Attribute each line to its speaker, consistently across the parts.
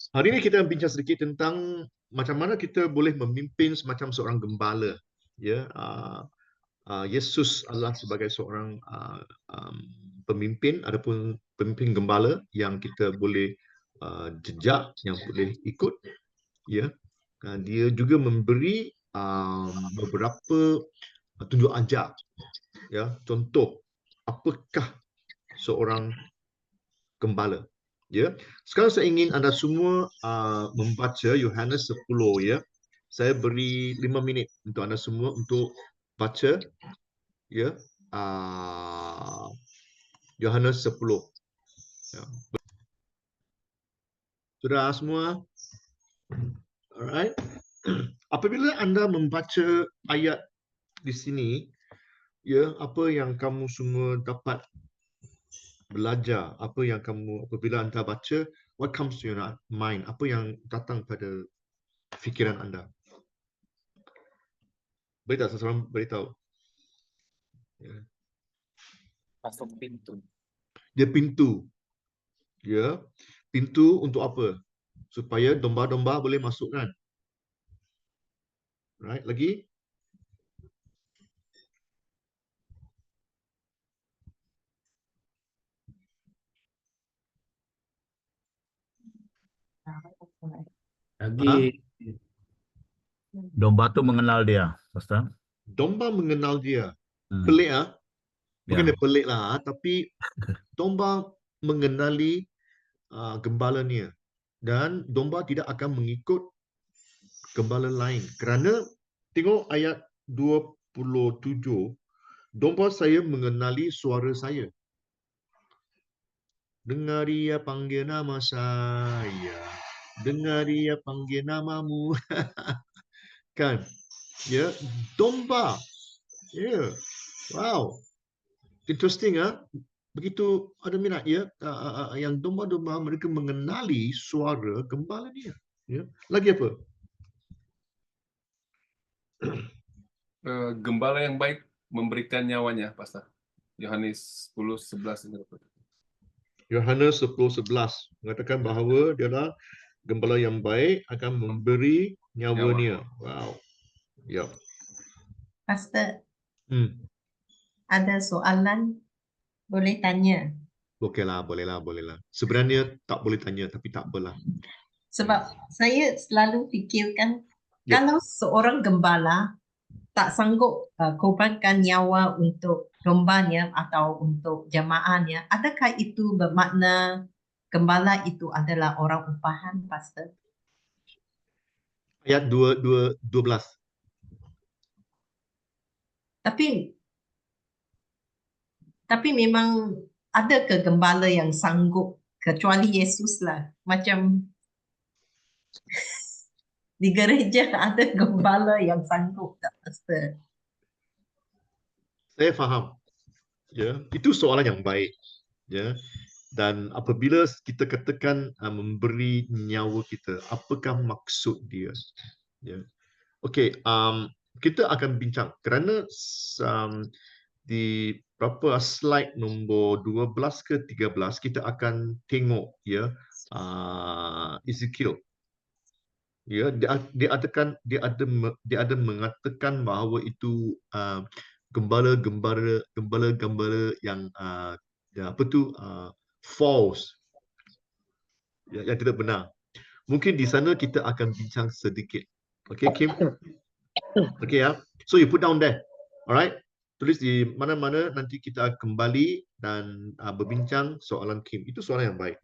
Speaker 1: Hari ini kita bincang sedikit tentang macam mana kita boleh memimpin semacam seorang gembala. Ya, Yesus adalah sebagai seorang pemimpin ataupun pemimpin gembala yang kita boleh jejak, yang boleh ikut. Ya, dia juga memberi beberapa tunjuk ajar. Ya, contoh apakah seorang gembala. Ya. Sekarang saya ingin anda semua membaca Yohanes 10 ya. Saya beri 5 minit untuk anda semua untuk baca ya. Yohanes 10. Ya. Sudah semua? Alright. Apabila anda membaca ayat di sini, ya, apa yang kamu semua dapat belajar, apa yang kamu apabila anda baca, what comes to your mind, apa yang datang pada fikiran anda? Beritahu, seseorang beritahu. Ya.
Speaker 2: Pasok pintu.
Speaker 1: Dia pintu. Ya. Pintu untuk apa? Supaya domba-domba boleh masuk kan? Right? Lagi?
Speaker 3: Lagi
Speaker 1: Ha?
Speaker 3: domba tu mengenal dia, Pastor.
Speaker 1: Domba mengenal dia.
Speaker 3: Hmm.
Speaker 1: Pelik ah? Bukan
Speaker 3: Ya.
Speaker 1: dia pelik lah, tapi domba mengenali gembalanya. Dan domba tidak akan mengikut gembala lain. Kerana tengok ayat 27, domba saya mengenali suara saya. Dengar dia panggil nama saya. Dengar dia panggil namamu. Kan? Ya, domba. Ya. Wow. Interesting ah. Begitu ada minat ya, yang domba-domba mereka mengenali suara gembala dia. Ya. Lagi apa?
Speaker 2: Gembala yang baik memberikan nyawanya, Pastor. Yohanes 10:11 ini.
Speaker 1: Yohanes 10:11 mengatakan bahawa dia adalah gembala yang baik akan memberi nyawanya. Wow. Ya.
Speaker 4: Pastor,
Speaker 1: Hmm.
Speaker 4: ada soalan boleh tanya.
Speaker 1: Okeylah, bolehlah. Sebenarnya tak boleh tanya tapi tak apalah.
Speaker 4: Sebab saya selalu fikirkan
Speaker 1: Yep.
Speaker 4: kalau seorang gembala tak sanggup korbankan nyawa untuk dombanya atau untuk jemaahnya, adakah itu bermakna gembala itu adalah orang upahan, Pastor?
Speaker 1: Ayat 12.
Speaker 4: Tapi memang ada ke gembala yang sanggup kecuali Yesus lah. Macam di gereja ada gembala yang sanggup tak, Pastor?
Speaker 1: Saya faham. Ya, itu soalan yang baik. Ya. Dan apabila kita katakan memberi nyawa kita, apakah maksud dia? Ya. Okey, kita akan bincang kerana di berapa slide nombor 12 ke 13 kita akan tengok ya Ezekiel. Ya, dia ada mengatakan bahawa itu gembala yang ya, apa tu false, ya, yang tidak benar. Mungkin di sana kita akan bincang sedikit. Okay, Kim? Okay ya. So you put down there. Alright. Tulis di mana-mana, nanti kita kembali dan berbincang soalan Kim. Itu soalan yang baik.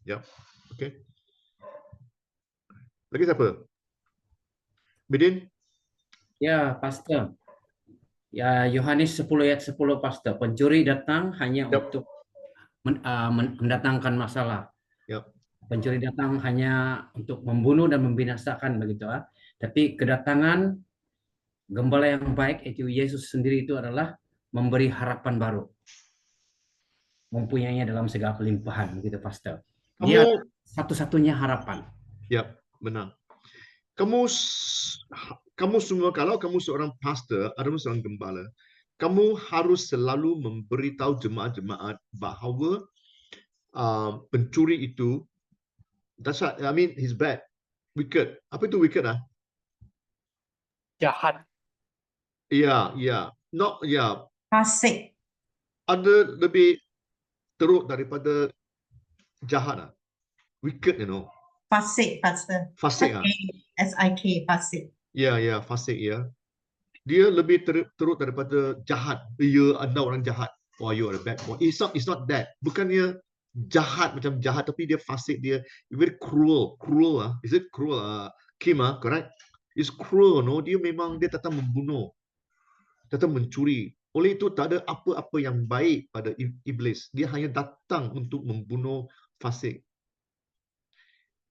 Speaker 1: Ya. Okay. Lagi siapa? Midin?
Speaker 5: Ya, Pastor. Ya, Yohanes 10 ayat 10, Pastor. Pencuri datang hanya
Speaker 1: Yap.
Speaker 5: untuk mendatangkan masalah.
Speaker 1: Yap.
Speaker 5: Pencuri datang hanya untuk membunuh dan membinasakan begitu. Tapi kedatangan gembala yang baik, yaitu Yesus sendiri, itu adalah memberi harapan baru. Mempunyainya dalam segala kelimpahan, begitu, Pastor. Dia satu-satunya harapan.
Speaker 1: Ya, benar. Kamu semua, kalau kamu seorang pastor atau seorang gembala, kamu harus selalu memberitahu jemaat-jemaat bahawa pencuri itu Dahsyat. I mean, he's bad. Wicked. Apa itu wicked ah?
Speaker 6: Jahat.
Speaker 1: Ya. Not, ya.
Speaker 4: Fasik.
Speaker 1: Ada lebih teruk daripada jahat ah. Wicked, you know.
Speaker 4: Fasik, Pastor.
Speaker 1: Fasik ah.
Speaker 4: F-A-S-I-K, fasik.
Speaker 1: Ya, fasik ya. Dia lebih teruk daripada jahat. Ya, anda orang jahat. Wah, you are a bad boy. It's not that. Bukannya jahat macam jahat, tapi dia fasik, dia very cruel. Cruel ah. Is it cruel? Kim ah, correct? It's cruel, no? Dia memang dia datang membunuh, datang mencuri. Oleh itu tak ada apa-apa yang baik pada iblis. Dia hanya datang untuk membunuh, fasik.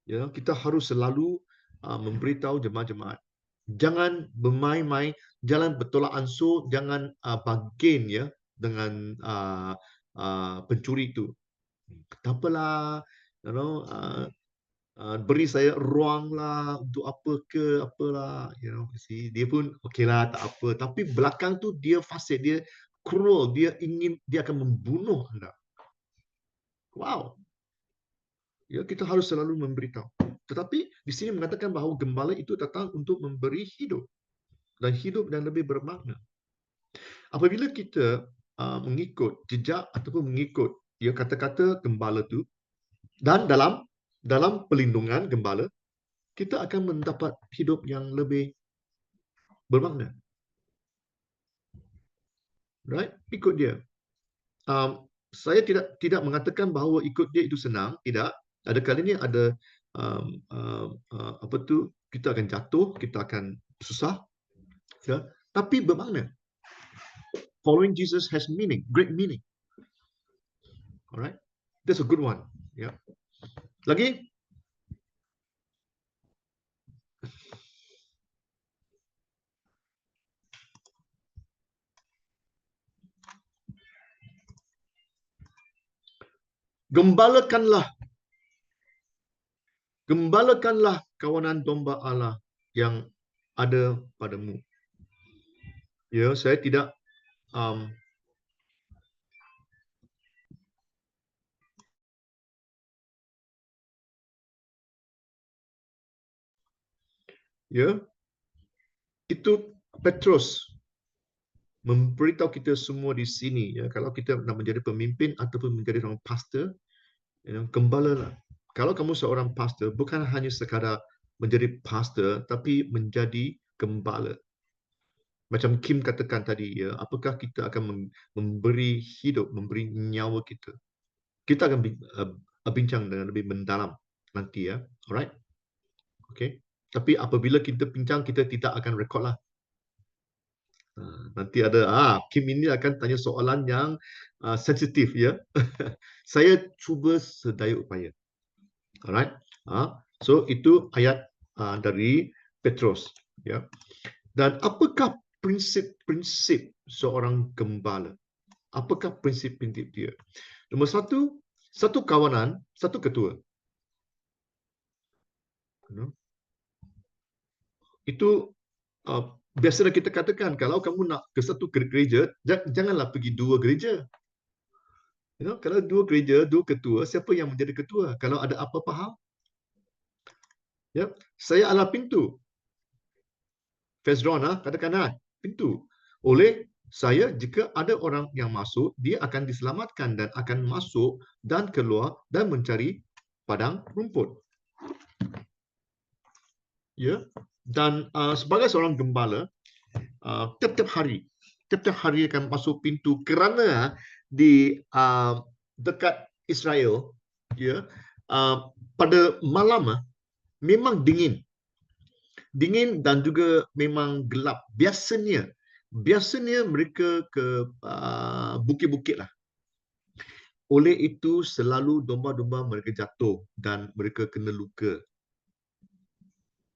Speaker 1: Ya, kita harus selalu memberitahu jemaat-jemaat, jangan bermain-main, jangan bertolak ansur, jangan bargain ya dengan pencuri itu. Tak apalah, you know, beri saya ruang lah untuk apa ke apalah, you know, see, dia pun okeylah, tak apa, tapi belakang tu dia fasik, dia cruel, dia akan membunuh anda. Wow. Ya, kita harus selalu memberitahu. Tetapi di sini mengatakan bahawa gembala itu datang untuk memberi hidup, dan hidup dan lebih bermakna. Apabila kita mengikut jejak ataupun mengikut ya kata-kata gembala itu, dan dalam perlindungan gembala, kita akan mendapat hidup yang lebih bermakna. Right? Ikut dia. Saya tidak mengatakan bahawa ikut dia itu senang, tidak. Ada kalinya ada apa tu, kita akan jatuh, kita akan susah, ya, tapi bermakna. Following Jesus has meaning, great meaning. Alright, that's a good one. Ya. Lagi? Gembalakanlah kawanan domba Allah yang ada padamu. Ya, saya tidak ya, itu Petrus memberitahu kita semua di sini, ya, kalau kita nak menjadi pemimpin ataupun menjadi seorang pastor, ya, gembalalah. Kalau kamu seorang pastor, bukan hanya sekadar menjadi pastor, tapi menjadi gembala. Macam Kim katakan tadi, ya, apakah kita akan memberi hidup, memberi nyawa kita. Kita akan bincang dengan lebih mendalam nanti, ya. Alright? Okay. Tapi apabila kita bincang, kita tidak akan record lah. Nanti ada, Kim ini akan tanya soalan yang sensitif, ya. Saya cuba sedaya upaya. Alright? So itu ayat dari Petrus, ya. Dan apakah prinsip-prinsip seorang gembala? Apakah prinsip-prinsip dia? Nombor satu kawanan, satu ketua. Itu biasalah kita katakan, kalau kamu nak ke satu gereja, janganlah pergi dua gereja. You know, kalau dua gereja, dua ketua, siapa yang menjadi ketua? Kalau ada apa-apa hal? Ya, saya adalah pintu. Fezron, katakan pintu. Oleh saya, jika ada orang yang masuk, dia akan diselamatkan dan akan masuk dan keluar dan mencari padang rumput. Ya, dan sebagai seorang gembala, tiap-tiap hari akan masuk pintu, kerana di dekat Israel, ya, pada malam memang dingin dan juga memang gelap. Biasanya mereka ke bukit-bukit lah. Oleh itu selalu domba-domba mereka jatuh dan mereka kena luka.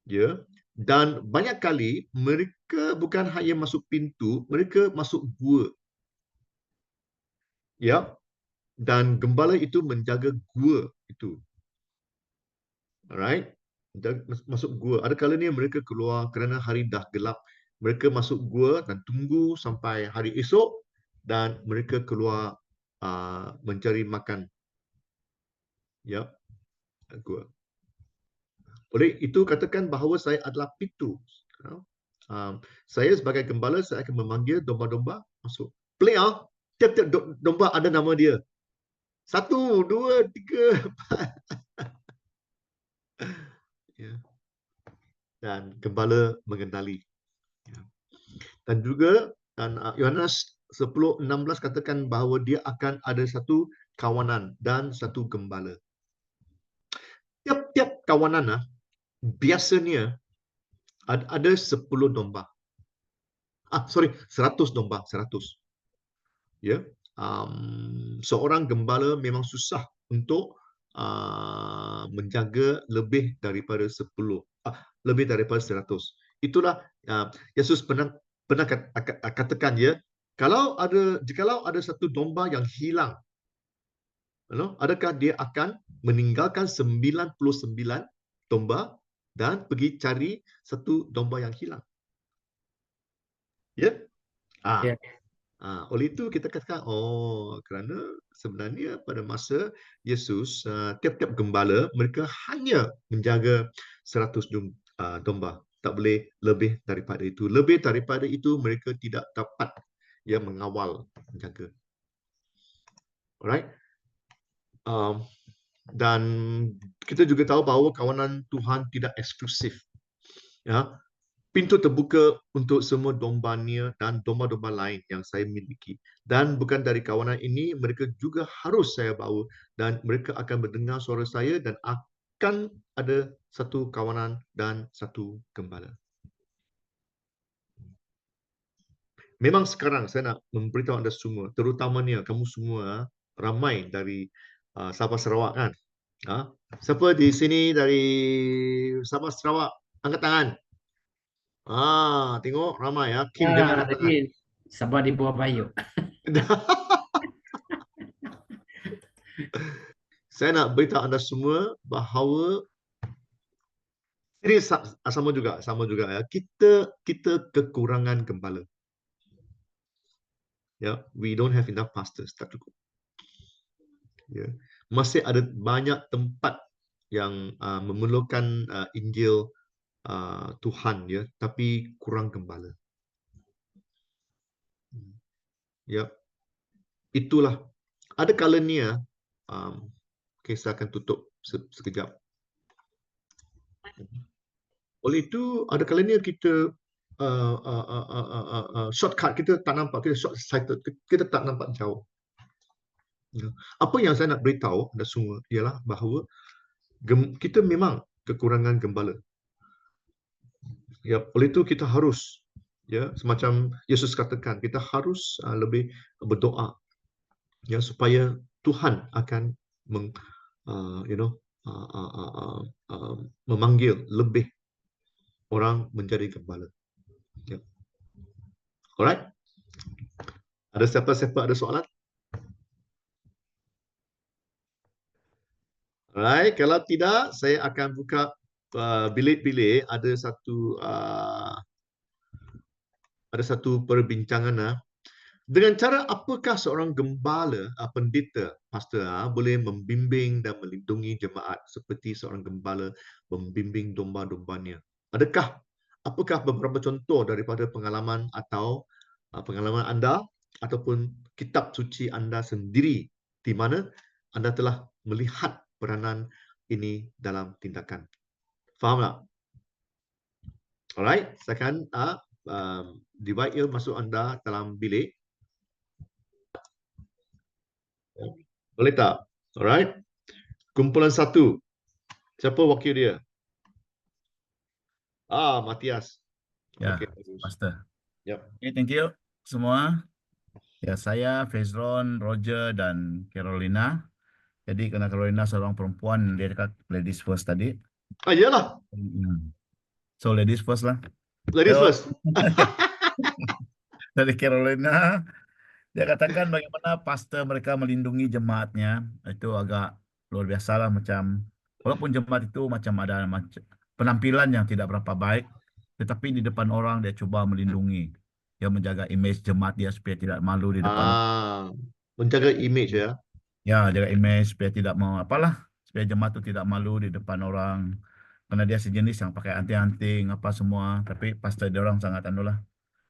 Speaker 1: Ya, dan banyak kali mereka bukan hanya masuk pintu, mereka masuk gua. Ya, dan gembala itu menjaga gua itu. Alright, masuk gua. Ada kalanya mereka keluar kerana hari dah gelap. Mereka masuk gua dan tunggu sampai hari esok dan mereka keluar mencari makan. Ya, gua. Oleh itu katakan bahawa saya adalah pintu. Ya. Saya sebagai gembala, saya akan memanggil domba-domba masuk. Pelik ah. Tiap-tiap domba ada nama dia. 1, 2, 3, 4. Ya. Dan gembala mengenali. Ya. Dan juga Yohanes 10:16 katakan bahawa dia akan ada satu kawanan dan satu gembala. Tiap-tiap kawanan biasanya ada 10 domba. 100 domba, 100. Ya. Seorang gembala memang susah untuk menjaga lebih daripada 10, lebih daripada 100. Itulah Yesus pernah katakan ya, jikalau ada satu domba yang hilang, adakah dia akan meninggalkan 99 domba dan pergi cari satu domba yang hilang? Ya?
Speaker 5: Ya.
Speaker 1: Oleh itu kita katakan, kerana sebenarnya pada masa Yesus, tiap-tiap gembala mereka hanya menjaga 100 domba. Tak boleh lebih daripada itu. Lebih daripada itu mereka tidak dapat mengawal, menjaga. Alright? Dan kita juga tahu bahawa kawanan Tuhan tidak eksklusif. Ya. Pintu terbuka untuk semua dombanya dan domba-domba lain yang saya miliki. Dan bukan dari kawanan ini, mereka juga harus saya bawa dan mereka akan mendengar suara saya dan akan ada satu kawanan dan satu gembala. Memang sekarang saya nak memberitahu anda semua, terutamanya kamu semua ramai dari Sabah Sarawak kan? Siapa di sini dari Sabah Sarawak? Angkat tangan. Tengok ramai ya. Kim jangan angkat tangan.
Speaker 5: Jadi Sabah di bawah Bayu.
Speaker 1: Saya nak beritahu anda semua bahawa ini sama juga ya. Kita kekurangan gembala. Ya, we don't have enough pastors, tak cukup. Ya, masih ada banyak tempat yang memerlukan Injil Tuhan ya, tapi kurang gembala. Ya, itulah. Ada kalanya saya akan tutup sekejap. Oleh itu ada kalanya kita shortcut, kita tak nampak, kita short sighted, kita tak nampak jauh. Apa yang saya nak beritahu anda semua ialah bahawa kita memang kekurangan gembala. Ya, oleh itu kita harus semacam Yesus katakan, kita harus lebih berdoa supaya Tuhan akan memanggil lebih orang menjadi gembala. Alright? Ada siapa-siapa ada soalan? Alright, kalau tidak saya akan buka bilik-bilik. Ada satu perbincangan dengan cara apakah seorang gembala, pendeta, pastor boleh membimbing dan melindungi jemaat seperti seorang gembala membimbing domba-dombanya. Apakah beberapa contoh daripada pengalaman atau pengalaman anda ataupun kitab suci anda sendiri di mana anda telah melihat peranan ini dalam tindakan? Faham tak? Alright, saya akan divide masuk anda dalam bilik. Boleh tak? Alright. Kumpulan 1. Siapa wakil dia? Matias.
Speaker 3: Ya,
Speaker 1: Okay.
Speaker 3: Pastor.
Speaker 1: Yep.
Speaker 3: Okay, thank you semua. Ya, saya Fezron, Roger, dan Carolina. Jadi karena Carolina seorang perempuan, dia dekat ladies first tadi.
Speaker 1: Iyalah.
Speaker 3: So ladies first lah.
Speaker 1: Ladies
Speaker 3: So,
Speaker 1: first.
Speaker 3: Dari Carolina, dia katakan bagaimana pastor mereka melindungi jemaatnya. Itu agak luar biasa lah, macam walaupun jemaat itu macam ada penampilan yang tidak berapa baik, tetapi di depan orang dia cuba melindungi. Dia menjaga image jemaat dia supaya tidak malu di depan.
Speaker 1: Menjaga image ya.
Speaker 3: Ya, jaga image supaya tidak mau supaya jemaat itu tidak malu di depan orang. karena dia sejenis yang pakai anting-anting apa semua, tapi pastor dia orang sangat anulah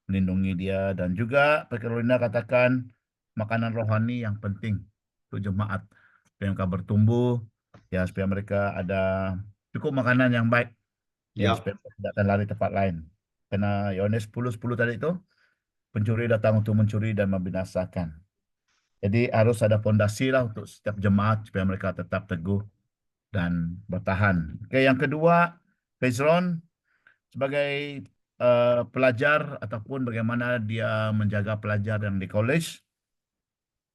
Speaker 3: melindungi dia. Dan juga Carolina katakan makanan rohani yang penting untuk jemaat supaya mereka bertumbuh, ya supaya mereka ada cukup makanan yang baik, ya
Speaker 1: Ya,
Speaker 3: supaya mereka tidak akan lari tempat lain. Karena Yohanes 10:10 tadi itu, pencuri datang untuk mencuri dan membinasakan. Jadi harus ada fondasi lah untuk setiap jemaat supaya mereka tetap teguh dan bertahan. Oke, yang kedua, Fezron sebagai pelajar ataupun bagaimana dia menjaga pelajar yang di college,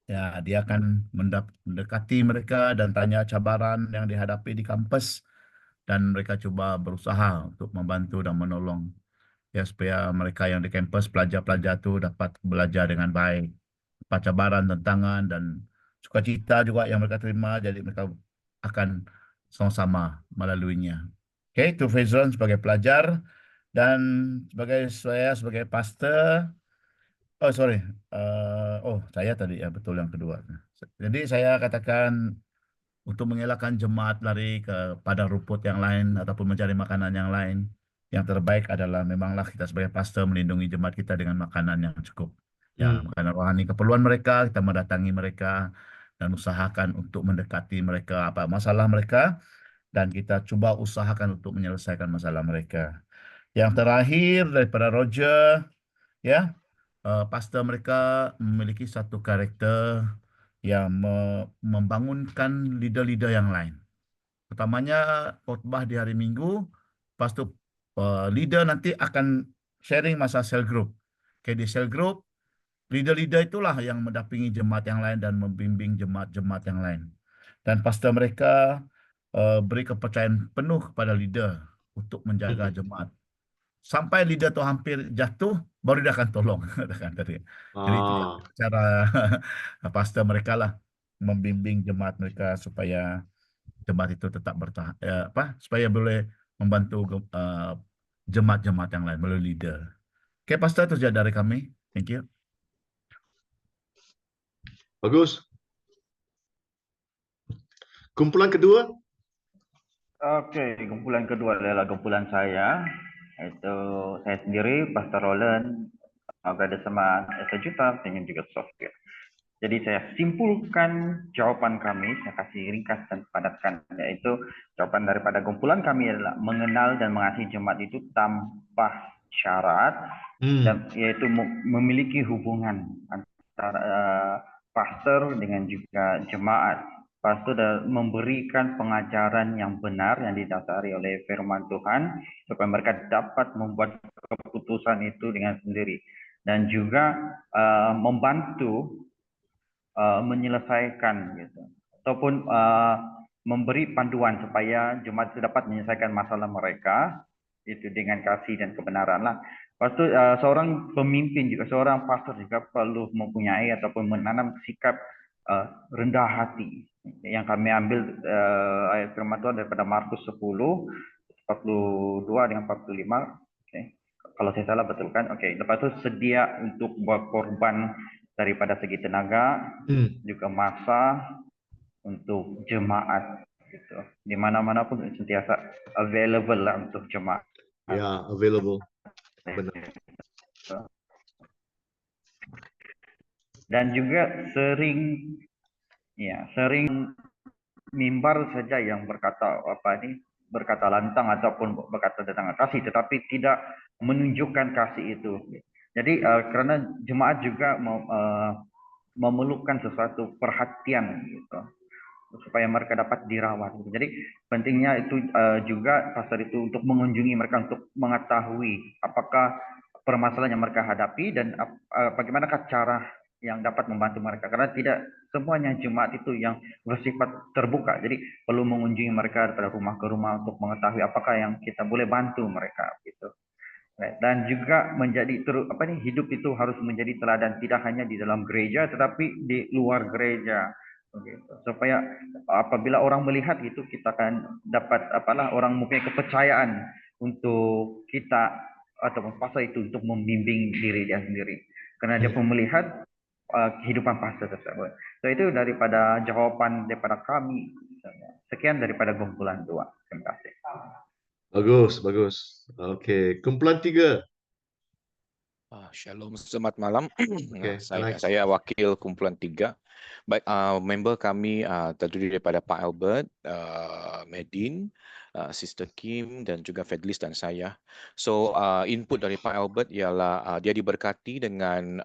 Speaker 3: ya dia akan mendekati mereka dan tanya cabaran yang dihadapi di kampus dan mereka coba berusaha untuk membantu dan menolong, ya supaya mereka yang di kampus pelajar-pelajar itu dapat belajar dengan baik, apa cabaran, tantangan dan sukacita juga yang mereka terima, jadi mereka akan sama-sama melaluinya. Oke, itu Fezron sebagai pelajar. Dan saya sebagai pastor, oh sorry, saya tadi ya betul yang kedua. Jadi saya katakan untuk mengelakkan jemaat lari ke padang rumput yang lain ataupun mencari makanan yang lain, yang terbaik adalah memanglah kita sebagai pastor melindungi jemaat kita dengan makanan yang cukup. Ya, makanan rohani keperluan mereka, kita mendatangi mereka dan usahakan untuk mendekati mereka apa masalah mereka dan kita coba usahakan untuk menyelesaikan masalah mereka. Yang terakhir daripada Roger, ya, pastor mereka memiliki satu karakter yang membangunkan leader-leader yang lain. Pertamanya khotbah di hari Minggu, pastor leader nanti akan sharing masa cell group. Oke, di cell group, leader-leader itulah yang mendampingi jemaat yang lain dan membimbing jemaat-jemaat yang lain. Dan pastor mereka beri kepercayaan penuh kepada leader untuk menjaga jemaat. Sampai lidah tu hampir jatuh, baru dia akan tolong. Katakan tadi. Jadi itu cara pastor mereka lah membimbing jemaat mereka supaya jemaat itu tetap bertahan, supaya boleh membantu jemaat-jemaat yang lain melalui leader. Oke, pastor, itu saja dari kami. Thank you.
Speaker 1: bagus. Kumpulan kedua,
Speaker 6: Oke, kumpulan kedua adalah kumpulan saya, yaitu saya sendiri, Pastor Roland, berada sama Sejuta, dengan juga Sofia. Jadi saya simpulkan jawaban kami, saya kasih ringkas dan padatkan, yaitu jawaban daripada kumpulan kami adalah mengenal dan mengasihi jemaat itu tanpa syarat, dan yaitu memiliki hubungan antara pastor dengan juga jemaat. Pastor memberikan pengajaran yang benar yang didasari oleh firman Tuhan supaya mereka dapat membuat keputusan itu dengan sendiri dan juga membantu menyelesaikan gitu ataupun memberi panduan supaya jemaat itu dapat menyelesaikan masalah mereka itu dengan kasih dan kebenaran lah. Lepas itu seorang pemimpin juga, seorang pastor juga perlu mempunyai ataupun menanam sikap rendah hati. Yang kami ambil ayat firman Tuhan daripada Markus 10, 42 dengan 45. Okay. Kalau saya salah betul kan? Oke. Lepas itu sedia untuk berkorban daripada segi tenaga, juga masa untuk jemaat. Gitu. Di mana-mana pun sentiasa available lah untuk jemaat.
Speaker 1: ya, available. Benar.
Speaker 6: Dan juga sering mimbar saja yang berkata berkata lantang ataupun berkata tentang kasih, tetapi tidak menunjukkan kasih itu. Jadi karena jemaat juga memerlukan sesuatu perhatian gitu, supaya mereka dapat dirawat. Jadi pentingnya itu juga pastor itu untuk mengunjungi mereka untuk mengetahui apakah permasalahan yang mereka hadapi dan bagaimanakah cara yang dapat membantu mereka, karena tidak semuanya jemaat itu yang bersifat terbuka. Jadi perlu mengunjungi mereka dari rumah ke rumah untuk mengetahui apakah yang kita boleh bantu mereka gitu. Dan juga menjadi hidup itu harus menjadi teladan tidak hanya di dalam gereja tetapi di luar gereja. Begitu. Supaya apabila orang melihat itu kita akan dapat orang mempunyai kepercayaan untuk kita ataupun pastor itu untuk membimbing diri dia sendiri, karena dia pun melihat kehidupan pastor tersebut. So itu daripada jawaban daripada kami. Sekian daripada kumpulan 2. Terima kasih.
Speaker 1: Bagus, bagus. Okey, kumpulan 3.
Speaker 7: Shalom, selamat malam.
Speaker 1: Okey,
Speaker 7: Saya wakil kumpulan 3. Baik, member kami terdiri daripada Pak Albert, Medin, Sister Kim dan juga Fedlis dan saya. So input dari Pak Albert ialah dia diberkati dengan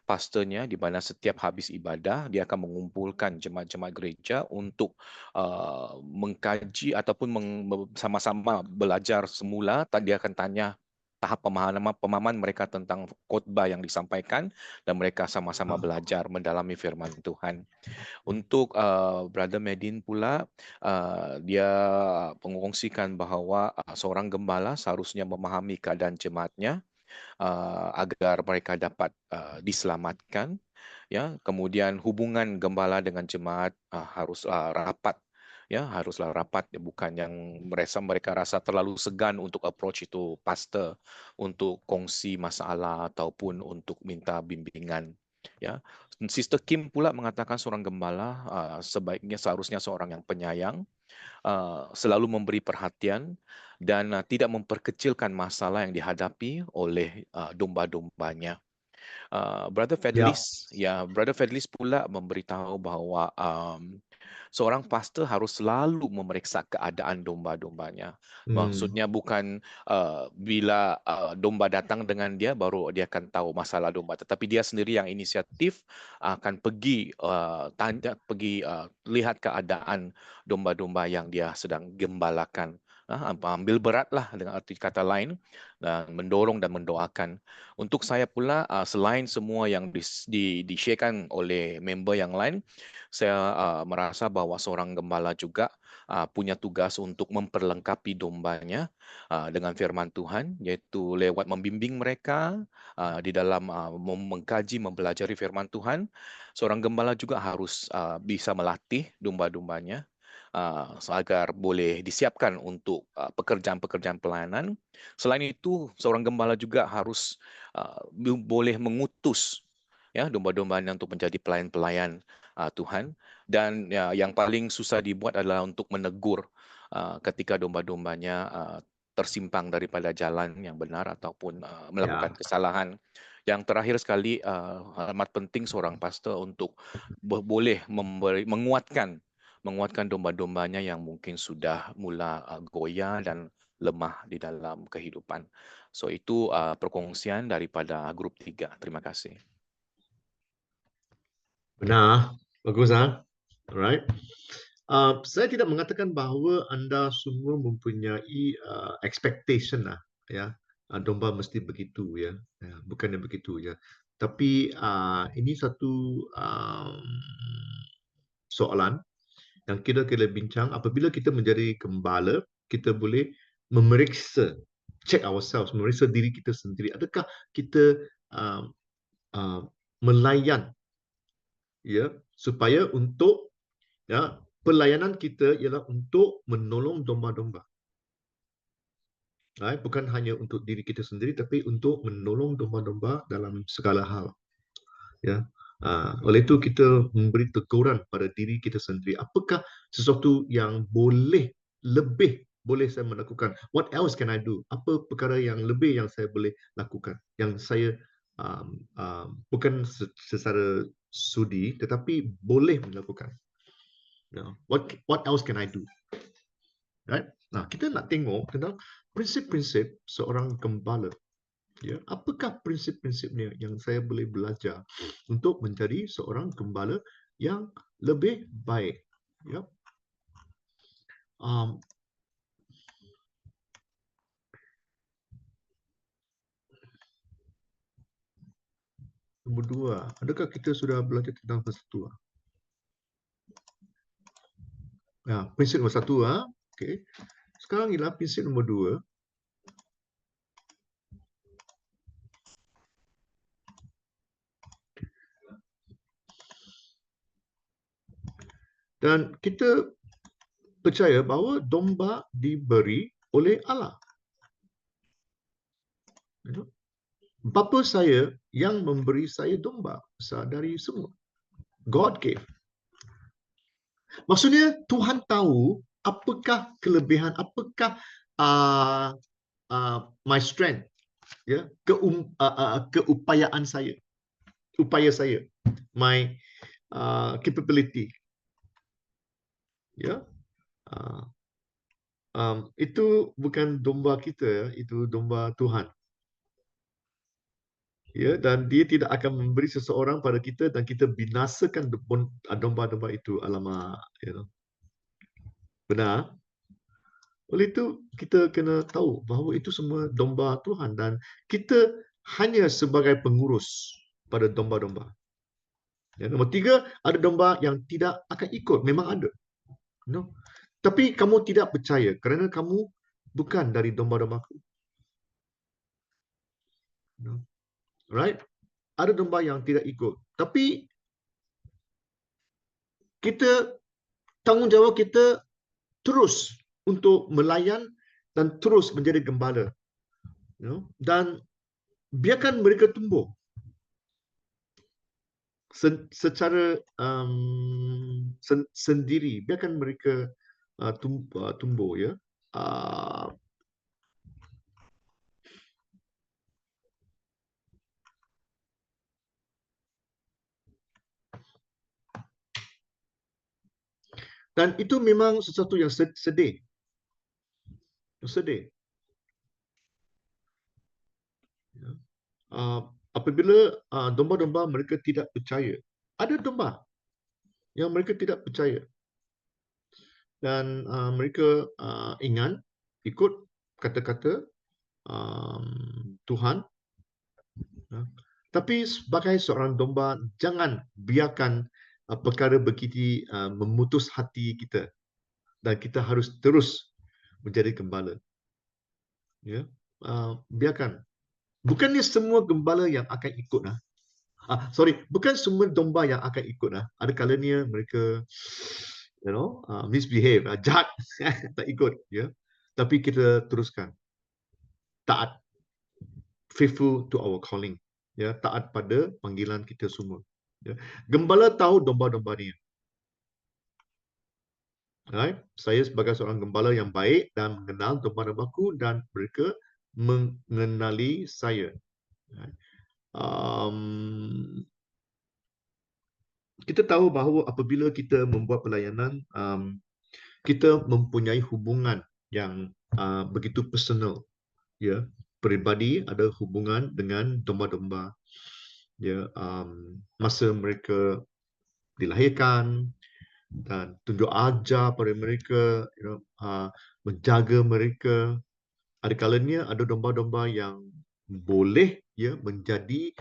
Speaker 7: pastornya di mana setiap habis ibadah dia akan mengumpulkan jemaat-jemaat gereja untuk mengkaji ataupun sama-sama belajar semula. Dia akan tanya tahap pemahaman mereka tentang khotbah yang disampaikan dan mereka sama-sama belajar mendalami firman Tuhan. Untuk Brother Medin pula, dia mengkongsikan bahawa seorang gembala seharusnya memahami keadaan jemaatnya agar mereka dapat diselamatkan. Ya, kemudian hubungan gembala dengan jemaat haruslah rapat. Ya, haruslah rapat, bukan yang mereka rasa terlalu segan untuk approach itu pastor untuk kongsi masalah ataupun untuk minta bimbingan. Ya, Sister Kim pula mengatakan seorang gembala seharusnya seorang yang penyayang, selalu memberi perhatian dan tidak memperkecilkan masalah yang dihadapi oleh domba-dombanya. Brother Fedlis, Brother Fedlis pula memberitahu bahawa seorang pastor harus selalu memeriksa keadaan domba-dombanya. Maksudnya bukan bila domba datang dengan dia baru dia akan tahu masalah domba, tetapi dia sendiri yang inisiatif akan pergi lihat keadaan domba-domba yang dia sedang gembalakan. Ambil beratlah dengan arti kata lain, dan mendorong dan mendoakan. Untuk saya pula, selain semua yang di-sharekan oleh member yang lain, saya merasa bahawa seorang gembala juga punya tugas untuk memperlengkapi dombanya dengan firman Tuhan, iaitu lewat membimbing mereka di dalam mengkaji, mempelajari firman Tuhan. Seorang gembala juga harus bisa melatih domba-dombanya agar boleh disiapkan untuk pekerjaan-pekerjaan pelayanan. Selain itu, seorang gembala juga harus boleh mengutus domba-dombanya untuk menjadi pelayan-pelayan Tuhan. Dan yang paling susah dibuat adalah untuk menegur ketika domba-dombanya tersimpang daripada jalan yang benar ataupun melakukan kesalahan. Yang terakhir sekali, amat penting seorang pastor untuk boleh menguatkan domba-dombanya yang mungkin sudah mula goyah dan lemah di dalam kehidupan. So itu perkongsian daripada grup 3. Terima kasih.
Speaker 1: Benar. Bagus, Alright. Saya tidak mengatakan bahawa anda semua mempunyai expectation ya. Domba mesti begitu ya. Bukannya begitu ya. Tapi ini satu soalan yang kita bincang. Apabila kita menjadi gembala, kita boleh memeriksa, check ourselves, memeriksa diri kita sendiri. Adakah kita melayan ya, supaya untuk pelayanan kita ialah untuk menolong domba-domba. Bukan hanya untuk diri kita sendiri, tapi untuk menolong domba-domba dalam segala hal. Ya. Oleh itu kita memberi teguran pada diri kita sendiri. Apakah sesuatu yang lebih boleh saya melakukan? What else can I do? Apa perkara yang lebih yang saya boleh lakukan? Yang saya bukan secara sudi, tetapi boleh melakukan. What else can I do? Right? Nah, kita nak tengok tentang prinsip-prinsip seorang gembala. Ya, apakah prinsip-prinsipnya yang saya boleh belajar untuk menjadi seorang gembala yang lebih baik? Ya. Nombor 2, adakah kita sudah belajar tentang persatuan? Ya, prinsip nombor 1, okey. Sekarang ialah prinsip nombor 2. Dan kita percaya bahawa domba diberi oleh Allah. Bapa saya yang memberi saya domba besar dari semua. God gave. Maksudnya Tuhan tahu apakah kelebihan, apakah my strength, ya, keupayaan saya, upaya saya, my capability, ya. Itu bukan domba kita, ya, itu domba Tuhan. Ya, dan dia tidak akan memberi seseorang pada kita dan kita binasakan domba-domba itu. Alamak, benar. Oleh itu kita kena tahu bahawa itu semua domba Tuhan dan kita hanya sebagai pengurus pada domba-domba. Ya, nombor 3, ada domba yang tidak akan ikut, memang ada. Tapi kamu tidak percaya kerana kamu bukan dari domba-dombaku. Right? Ada domba yang tidak ikut. Tapi kita, tanggungjawab kita terus untuk melayan dan terus menjadi gembala. Dan biarkan mereka tumbuh secara sendiri. Biarkan mereka tumbuh, ya. Dan itu memang sesuatu yang sedih. Sedih. Apabila domba-domba mereka tidak percaya. Ada domba yang mereka tidak percaya. Dan mereka ingat, ikut kata-kata Tuhan. Tapi sebagai seorang domba, jangan biarkan perkara begitu memutus hati kita. Dan kita harus terus menjadi gembala. Ya, biarkan. Bukannya semua gembala yang akan ikut. Bukan semua domba yang akan ikut. Ada kalanya mereka, misbehave, jahat, tak ikut. Ya, tapi kita teruskan. Taat. Faithful to our calling. Ya, taat pada panggilan kita semua. Ya. Gembala tahu domba-domba dia. Right? Saya sebagai seorang gembala yang baik dan mengenal domba-dombaku dan mereka mengenali saya. Right? Kita tahu bahawa apabila kita membuat pelayanan, kita mempunyai hubungan yang begitu personal. Ya, peribadi ada hubungan dengan domba-domba. Ya, masa mereka dilahirkan dan tunjuk ajar pada mereka, menjaga mereka. Ada kalanya ada domba-domba yang boleh, ya, menjadi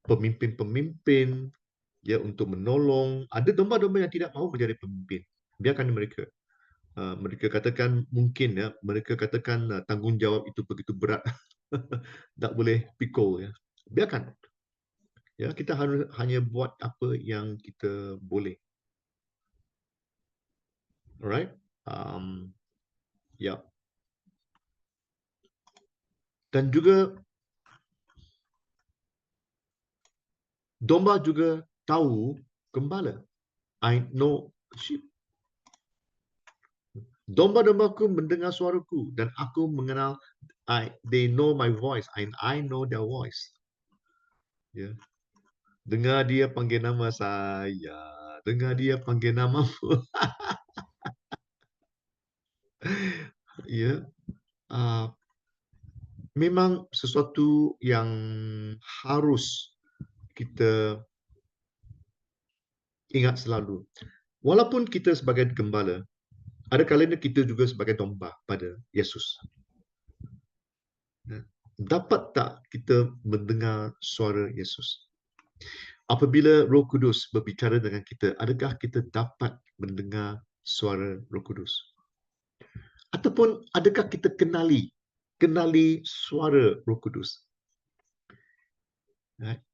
Speaker 1: pemimpin-pemimpin, ya, untuk menolong. Ada domba-domba yang tidak mahu menjadi pemimpin. Biarkan mereka. Mereka katakan mungkin, ya, mereka katakan tanggungjawab itu begitu berat. Tak boleh pikul, ya. Biarkan. Ya, kita harus hanya buat apa yang kita boleh. Alright? Ya. Dan juga domba juga tahu gembala. I know sheep. Domba-dombaku mendengar suaraku dan aku mengenal. They know my voice and I know their voice. Ya. Dengar dia panggil nama saya. Dengar dia panggil namamu. Ya. Memang sesuatu yang harus kita ingat selalu. Walaupun kita sebagai gembala, ada kalanya kita juga sebagai domba pada Yesus. Dapat tak kita mendengar suara Yesus? Apabila Roh Kudus berbicara dengan kita, adakah kita dapat mendengar suara Roh Kudus? Ataupun adakah kita kenali suara Roh Kudus? Right?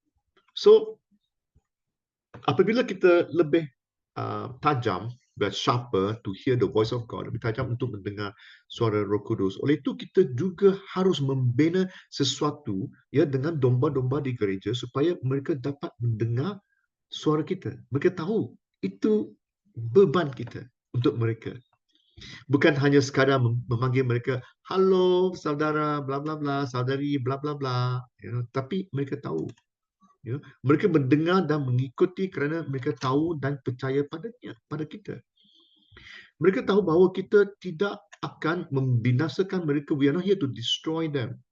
Speaker 1: So, apabila kita lebih tajam, sharper to hear the voice of God, lebih tajam untuk mendengar suara Roh Kudus. Oleh itu kita juga harus membina sesuatu, ya, dengan domba-domba di gereja supaya mereka dapat mendengar suara kita. Mereka tahu itu beban kita untuk mereka. Bukan hanya sekadar memanggil mereka, halo saudara, bla bla bla, saudari, bla bla bla. Tapi mereka tahu. Mereka mendengar dan mengikuti kerana mereka tahu dan percaya padanya, pada kita. Mereka tahu bahawa kita tidak akan membinasakan mereka. We are not here to destroy them.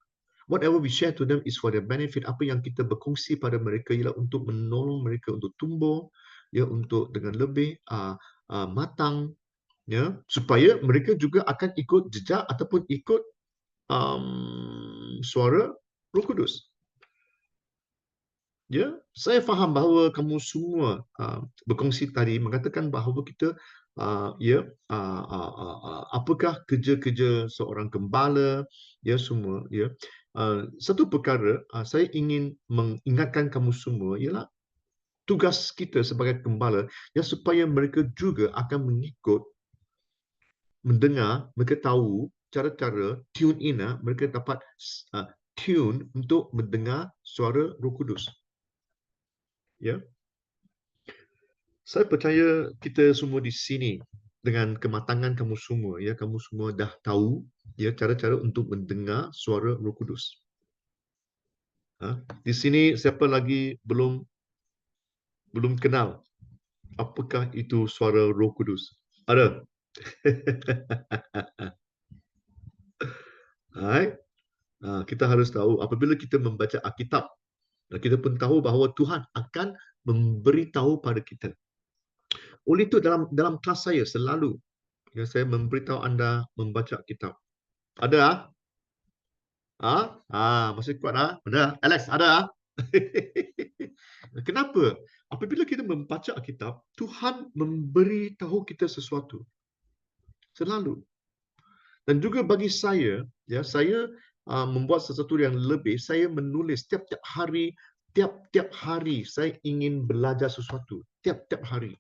Speaker 1: Whatever we share to them is for their benefit. Apa yang kita berkongsi pada mereka ialah untuk menolong mereka untuk tumbuh, untuk dengan lebih matang, supaya mereka juga akan ikut jejak ataupun ikut suara Roh Kudus. Saya faham bahawa kamu semua berkongsi tadi mengatakan bahawa kita apakah kerja-kerja seorang gembala, semua, satu perkara saya ingin mengingatkan kamu semua ialah tugas kita sebagai gembala, supaya mereka juga akan mengikut, mendengar, mereka tahu cara-cara tune in, mereka dapat tune untuk mendengar suara Roh Kudus. Saya percaya kita semua di sini dengan kematangan kamu semua, kamu semua dah tahu cara-cara untuk mendengar suara Roh Kudus. Di sini siapa lagi belum kenal apakah itu suara Roh Kudus? Ada? Alright. Kita harus tahu apabila kita membaca Alkitab, kita pun tahu bahawa Tuhan akan memberitahu pada kita. Oleh itu dalam kelas saya selalu saya memberitahu anda membaca kitab. Ada? Masih kuat Ada? Alex, ada? Kenapa? Apabila kita membaca kitab, Tuhan memberitahu kita sesuatu. Selalu. Dan juga bagi saya, saya membuat sesuatu yang lebih, saya menulis tiap-tiap hari saya ingin belajar sesuatu. Tiap-tiap hari.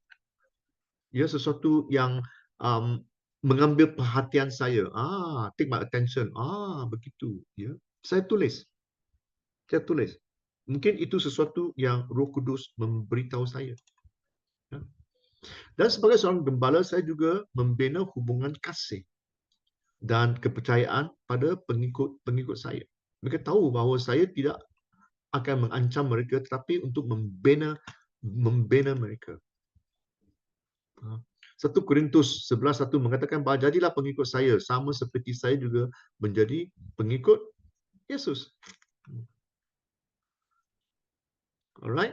Speaker 1: Sesuatu yang mengambil perhatian saya. Take my attention. Begitu. Saya tulis. Mungkin itu sesuatu yang Roh Kudus memberitahu saya. Dan sebagai seorang gembala, saya juga membina hubungan kasih dan kepercayaan pada pengikut saya. Mereka tahu bahawa saya tidak akan mengancam mereka, tetapi untuk membina mereka. 1 Korintus 11:1 mengatakan bahawa jadilah pengikut saya sama seperti saya juga menjadi pengikut Yesus. Alright?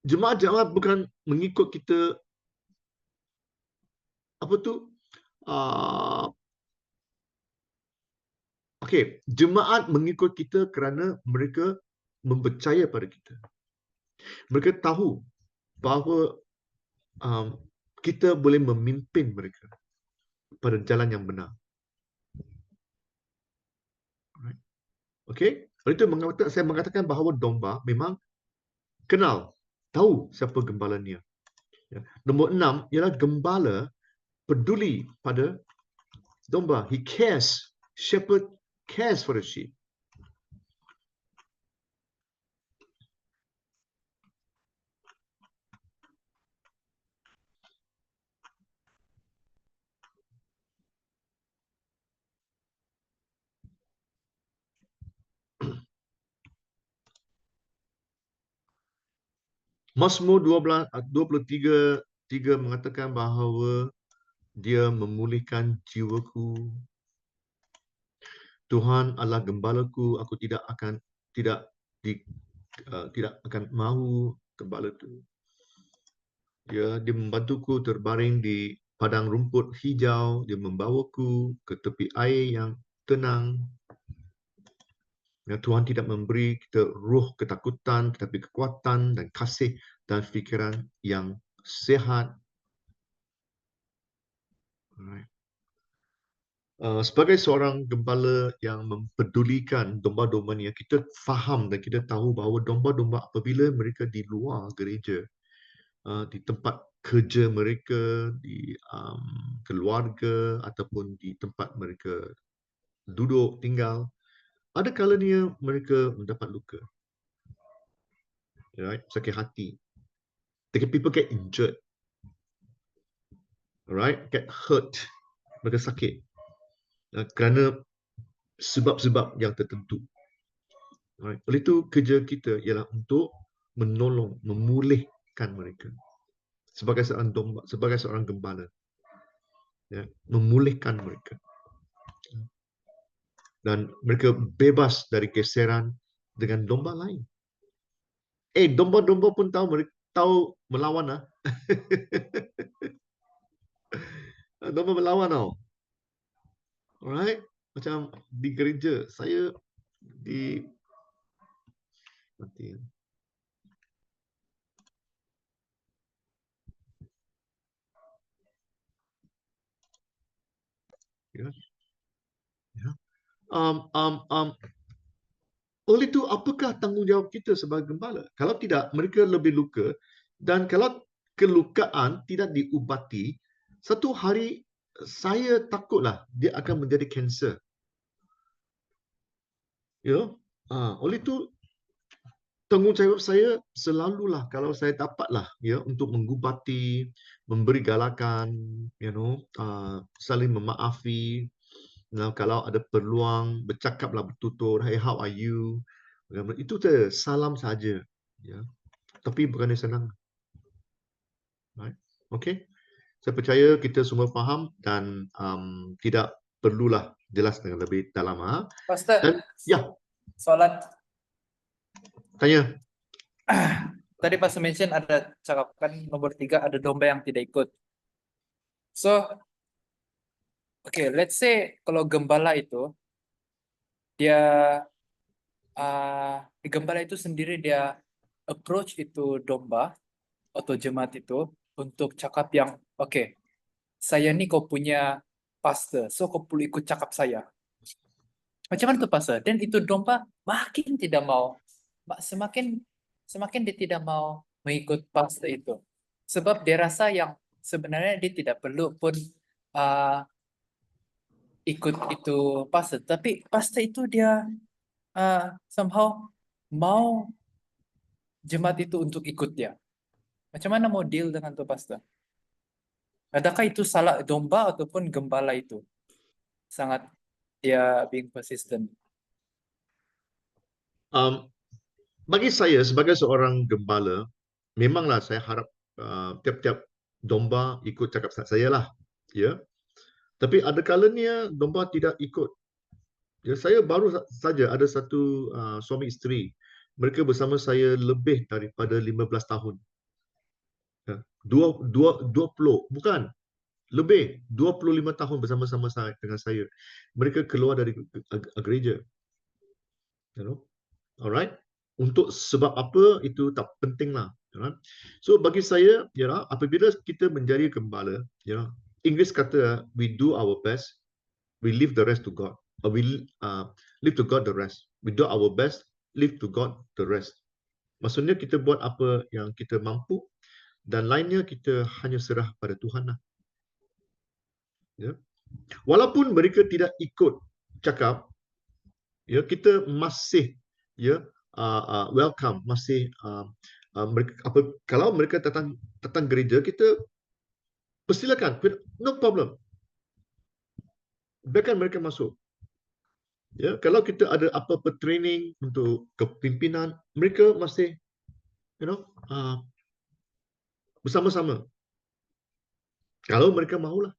Speaker 1: Jemaat bukan mengikut kita jemaat mengikut kita kerana mereka mempercaya pada kita. Mereka tahu bahawa kita boleh memimpin mereka pada jalan yang benar. Okey? Oleh itu saya mengatakan bahawa domba memang kenal, tahu siapa gembalanya. Nombor 6 ialah gembala peduli pada domba. He cares. Shepherd cares for the sheep. Mazmur 23:3 mengatakan bahawa dia memulihkan jiwaku. Tuhan adalah gembalaku, aku tidak akan mahu gembala itu. Dia membantuku terbaring di padang rumput hijau, dia membawaku ke tepi air yang tenang. Tuhan tidak memberi kita ruh ketakutan, tetapi kekuatan dan kasih dan fikiran yang sehat. Sebagai seorang gembala yang mempedulikan domba-dombanya, kita faham dan kita tahu bahawa domba-domba apabila mereka di luar gereja, di tempat kerja mereka, di keluarga ataupun di tempat mereka duduk, tinggal, ada kalanya mereka mendapat luka. Sakit hati. People get injured. Alright, get hurt, mereka sakit kerana sebab-sebab yang tertentu. Alright. Oleh itu kerja kita ialah untuk menolong, memulihkan mereka sebagai seorang domba, sebagai seorang gembala, ya, memulihkan mereka dan mereka bebas dari geseran dengan domba lain. Domba-domba pun tahu mereka tahu melawan lah. Domba melawan tau. Alright, macam di gereja saya di mati. Ya. Ya. Oleh itu, apakah tanggungjawab kita sebagai gembala? Kalau tidak, mereka lebih luka. Dan kalau kelukaan tidak diubati, satu hari saya takutlah dia akan menjadi kanser. Ya, oleh itu tanggungjawab saya selalulah kalau saya dapatlah ya untuk mengubati, memberi galakan, saling memaafi. Kalau ada peluang bercakaplah bertutur, hey, how are you? Itu saja, salam saja, ya. Tapi bukannya senang. Right? Okay. Saya percaya kita semua faham dan tidak perlulah jelas dengan lebih dalam.
Speaker 8: Pastor,
Speaker 1: Dan ya,
Speaker 8: soalan.
Speaker 1: tanya.
Speaker 8: Tadi Pastor mention ada cakapkan nomor 3 ada domba yang tidak ikut. So, okay, let's say kalau gembala itu dia gembala itu sendiri dia approach itu domba atau jemaat itu untuk cakap yang okay, saya ni kau punya pastor, so kau perlu ikut cakap saya. Macam mana tu pastor? Dan itu domba makin tidak mau, semakin dia tidak mau mengikut pastor itu, sebab dia rasa yang sebenarnya dia tidak perlu pun ikut itu pastor, tapi pastor itu dia somehow mau jemaat itu untuk ikut dia. Macam mana mau deal dengan tu pastor? Adakah itu salah domba ataupun gembala itu? Sangat dia being persistent.
Speaker 1: Bagi saya sebagai seorang gembala, memanglah saya harap tiap-tiap domba ikut cakap saya lah, ya. Tapi ada kalanya domba tidak ikut. Ya, saya baru saja ada satu suami isteri. Mereka bersama saya lebih daripada 15 tahun. Ya, 20, bukan. Lebih 25 tahun bersama-sama dengan saya. Mereka keluar dari gereja. You know? Alright. Untuk sebab apa itu tak pentinglah. Right? So bagi saya, apabila kita menjadi gembala, Inggeris kata we do our best, we leave the rest to God. Or we leave to God the rest. We do our best, leave to God the rest. Maksudnya kita buat apa yang kita mampu dan lainnya kita hanya serah pada Tuhan lah. Ya. Walaupun mereka tidak ikut cakap, ya, kita masih welcome, masih kalau mereka datang gereja, kita persilakan, no problem. Biarkan mereka masuk. Ya, kalau kita ada apa-apa training untuk kepimpinan, mereka masih bersama-sama. Kalau mereka mahulah.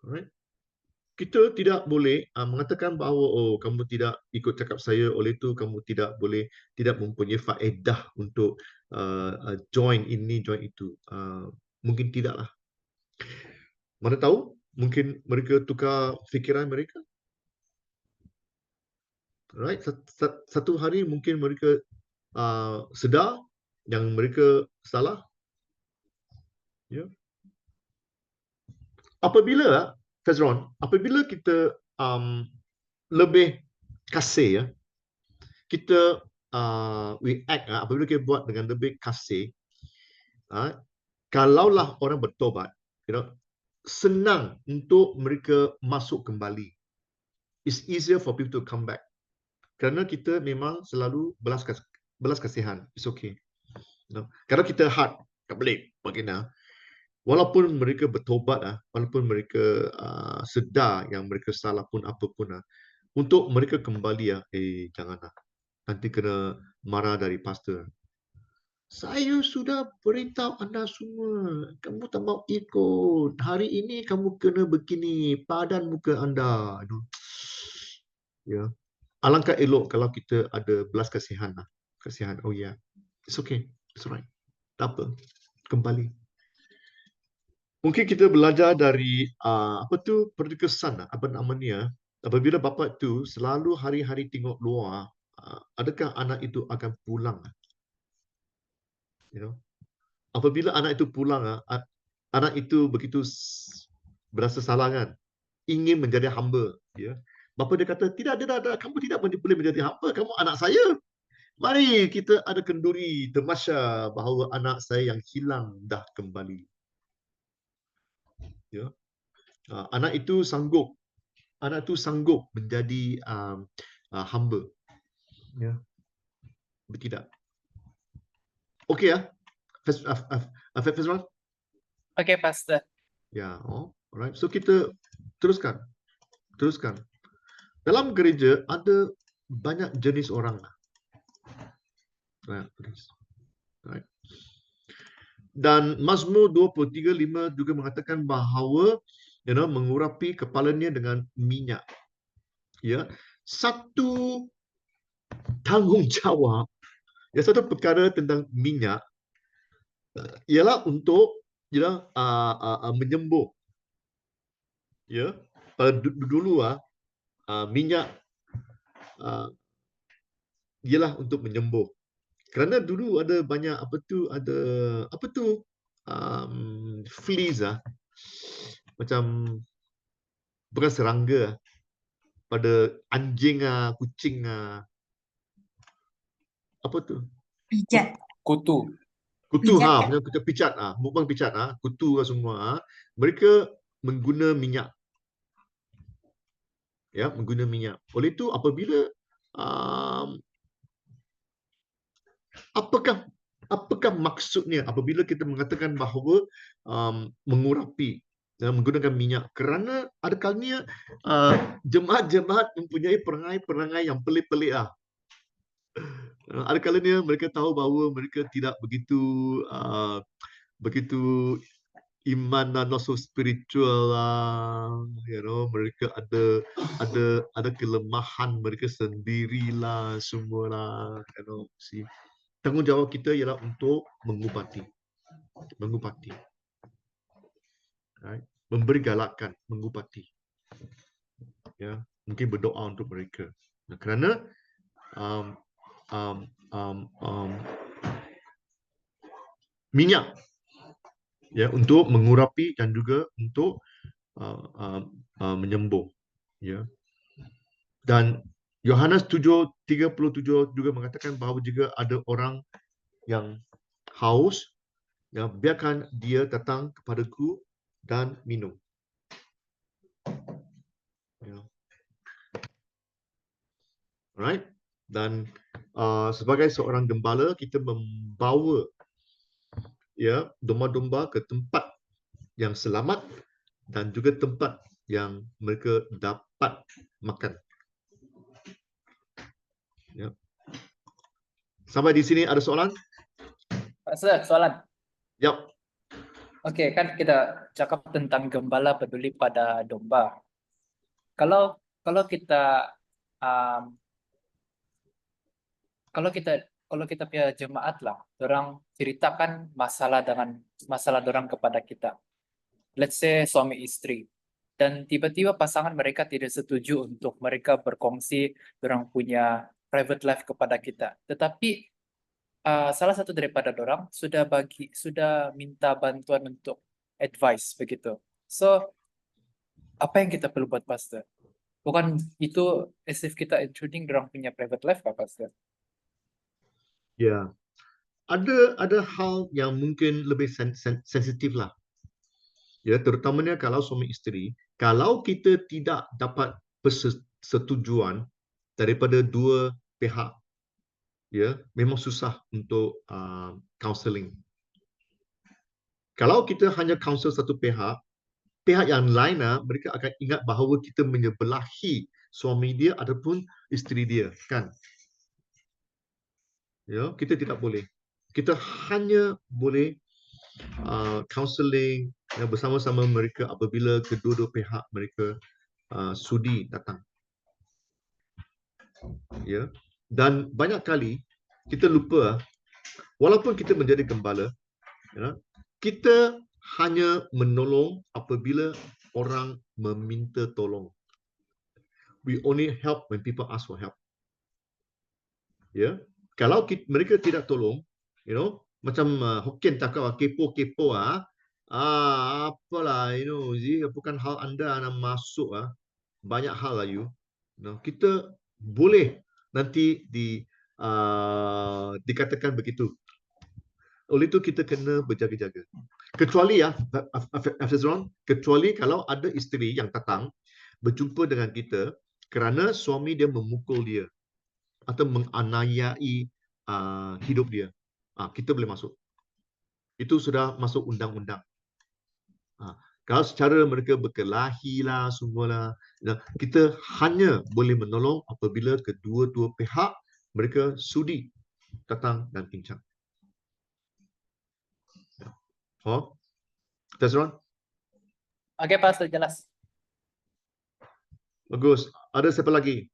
Speaker 1: Alright. Kita tidak boleh mengatakan bahawa kamu tidak ikut cakap saya, oleh itu kamu tidak mempunyai faedah untuk join ini, join itu. Mungkin tidaklah. Mana tahu, mungkin mereka tukar fikiran mereka. Right? Satu hari mungkin mereka sedar yang mereka salah. Ya. Apabila Fezron, apabila kita lebih kasih, kita we act, apabila kita buat dengan lebih kasih, kalaulah orang bertobat, senang untuk mereka masuk kembali. It's easier for people to come back. Kerana kita memang selalu belas kasihan. It's okay. Kalau kita hard, tak boleh, bagaimana? walaupun mereka bertobat, walaupun mereka sedar yang mereka salah pun apa pun, untuk mereka kembali, janganlah, nanti kena marah dari pastor. Saya sudah beritahu anda semua, kamu tak mau ikut. Hari ini kamu kena begini, padan muka anda. Ya, alangkah elok kalau kita ada belas kasihan. Kasihan, oh ya, it's okay, it's alright. Tak apa, kembali. Mungkin kita belajar dari perkesan, apa namanya, apabila bapa itu selalu hari-hari tengok luar, adakah anak itu akan pulang? You know, apabila anak itu pulang, anak itu begitu berasa salah kan, ingin menjadi hamba, ya. Bapa dia kata, tidak, kamu tidak boleh menjadi hamba, kamu anak saya. Mari kita ada kenduri tamasya bahawa anak saya yang hilang dah kembali. Ya. Anak itu sanggup menjadi hamba. Ya. Tidak. Okey ya. Fazrul?
Speaker 8: Okay, Pastor.
Speaker 1: Ya, alright. So kita teruskan. Dalam gereja ada banyak jenis orang. Right. Dan Mazmur 23:5 juga mengatakan bahawa mengurapi kepalanya dengan minyak. Ya, satu tanggungjawab, satu perkara tentang minyak ialah untuk menyembuh. Ya, pada dulu minyak ialah untuk menyembuh. Kerana dulu ada banyak fleas, macam bukan serangga, pada anjing, kucing, apa tu?
Speaker 4: Pijat.
Speaker 2: Kutu.
Speaker 1: Kutu,
Speaker 4: Pijat kan?
Speaker 1: macam kita picat, bukan picat, kutu semua, mereka mengguna minyak. Ya, mengguna minyak. Oleh itu apabila apakah maksudnya apabila kita mengatakan bahawa mengurapi menggunakan minyak? Kerana ada kalanya jemaat-jemaat mempunyai perangai-perangai yang pelik-pelik. Ada kalanya mereka tahu bahawa mereka tidak begitu iman dan also spiritual, mereka ada kelemahan mereka sendirilah semualah, see. Tanggungjawab kita ialah untuk mengubati, right? Memberi galakan, mengubati, ya, mungkin berdoa untuk mereka. Kerana minyak, ya, untuk mengurapi dan juga untuk menyembuh, ya. Dan Yohanes 7:37 juga mengatakan bahawa juga ada orang yang haus, ya, biarkan dia datang kepadaku dan minum. Ya. Alright. Dan sebagai seorang gembala, kita membawa, ya, domba-domba ke tempat yang selamat dan juga tempat yang mereka dapat makan. Ya. Sampai di sini ada soalan?
Speaker 8: Pastor, soalan.
Speaker 1: Yap.
Speaker 8: Oke, kan kita cakap tentang gembala peduli pada domba. Kalau kita punya jemaat lah, orang ceritakan masalah dorang kepada kita. Let's say suami istri. Dan tiba-tiba pasangan mereka tidak setuju untuk mereka berkongsi dorang punya private life kepada kita. Tetapi salah satu daripada dorang sudah minta bantuan untuk advice begitu. So apa yang kita perlu buat, Pastor? Bukan itu as if kita intruding dorang punya private life, Pak Pastor?
Speaker 1: Ya. Ada hal yang mungkin lebih sensitif lah. Ya, terutamanya kalau suami isteri, kalau kita tidak dapat persetujuan daripada dua pihak, ya, memang susah untuk counseling. Kalau kita hanya counsel satu pihak, pihak yang lain mereka akan ingat bahawa kita menyebelahi suami dia ataupun isteri dia, kan? Ya, kita tidak boleh. Kita hanya boleh counseling bersama-sama mereka apabila kedua-dua pihak mereka sudi datang. Ya. Dan banyak kali kita lupa, walaupun kita menjadi gembala, ya, kita hanya menolong apabila orang meminta tolong. We only help when people ask for help. Ya, kalau mereka tidak tolong, macam Hokkien cakap kepo-kepo apalah, bukan hal anda nak masuk banyak hal lah kita boleh nanti dikatakan begitu. Oleh itu kita kena berjaga-jaga. Kecuali Afizron, kecuali kalau ada isteri yang datang berjumpa dengan kita kerana suami dia memukul dia atau menganiayai hidup dia. Kita boleh masuk. Itu sudah masuk undang-undang. Kalau secara mereka berkelahi lah semualah, kita hanya boleh menolong apabila kedua-dua pihak mereka sudi datang dan bincang. Oh, Tazron?
Speaker 8: Okey, Pastor, jelas.
Speaker 1: Bagus. Ada siapa lagi?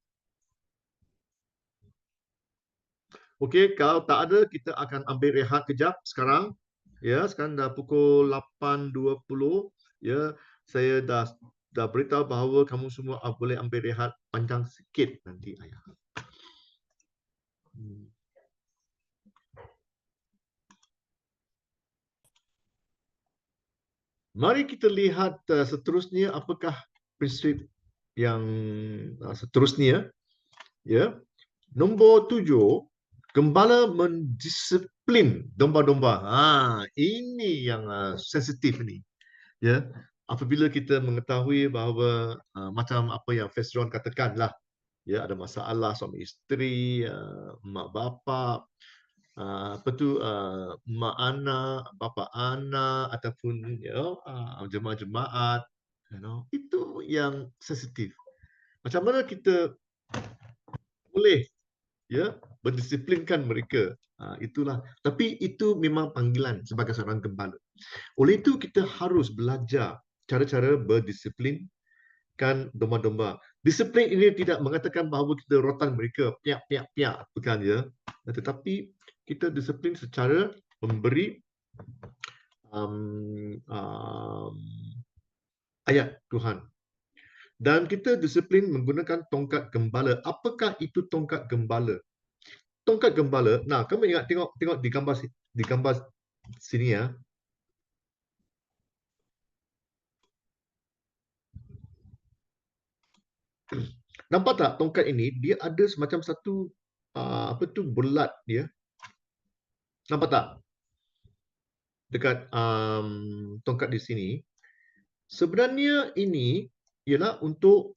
Speaker 1: Okey, kalau tak ada, kita akan ambil rehat kejap sekarang. Ya, sekarang dah pukul 8.20. Ya, saya dah beritahu bahawa kamu semua boleh ambil rehat panjang sikit nanti ayah. Mari kita lihat seterusnya apakah prinsip yang seterusnya. Ya. Nombor 7, gembala mendisiplin domba-domba. Ini yang sensitif ni. Ya. Apabila kita mengetahui bahawa macam apa yang Fesron katakan lah, ya, ada masalah suami isteri, mak bapa, mak anak, bapa anak ataupun jemaat-jemaat, itu yang sensitif. Macam mana kita boleh berdisiplinkan mereka? Itulah. Tapi itu memang panggilan sebagai seorang gembala. Oleh itu kita harus belajar cara-cara berdisiplinkan domba-domba. Disiplin ini tidak mengatakan bahawa kita rotan mereka piak, bukan ya. Tetapi kita disiplin secara memberi ayat Tuhan. Dan kita disiplin menggunakan tongkat gembala. Apakah itu tongkat gembala? Tongkat gembala, kamu ingat tengok di gambar sini ya. Nampak tak tongkat ini? Dia ada semacam satu bulat dia. Nampak tak? Dekat tongkat di sini. Sebenarnya ini ialah untuk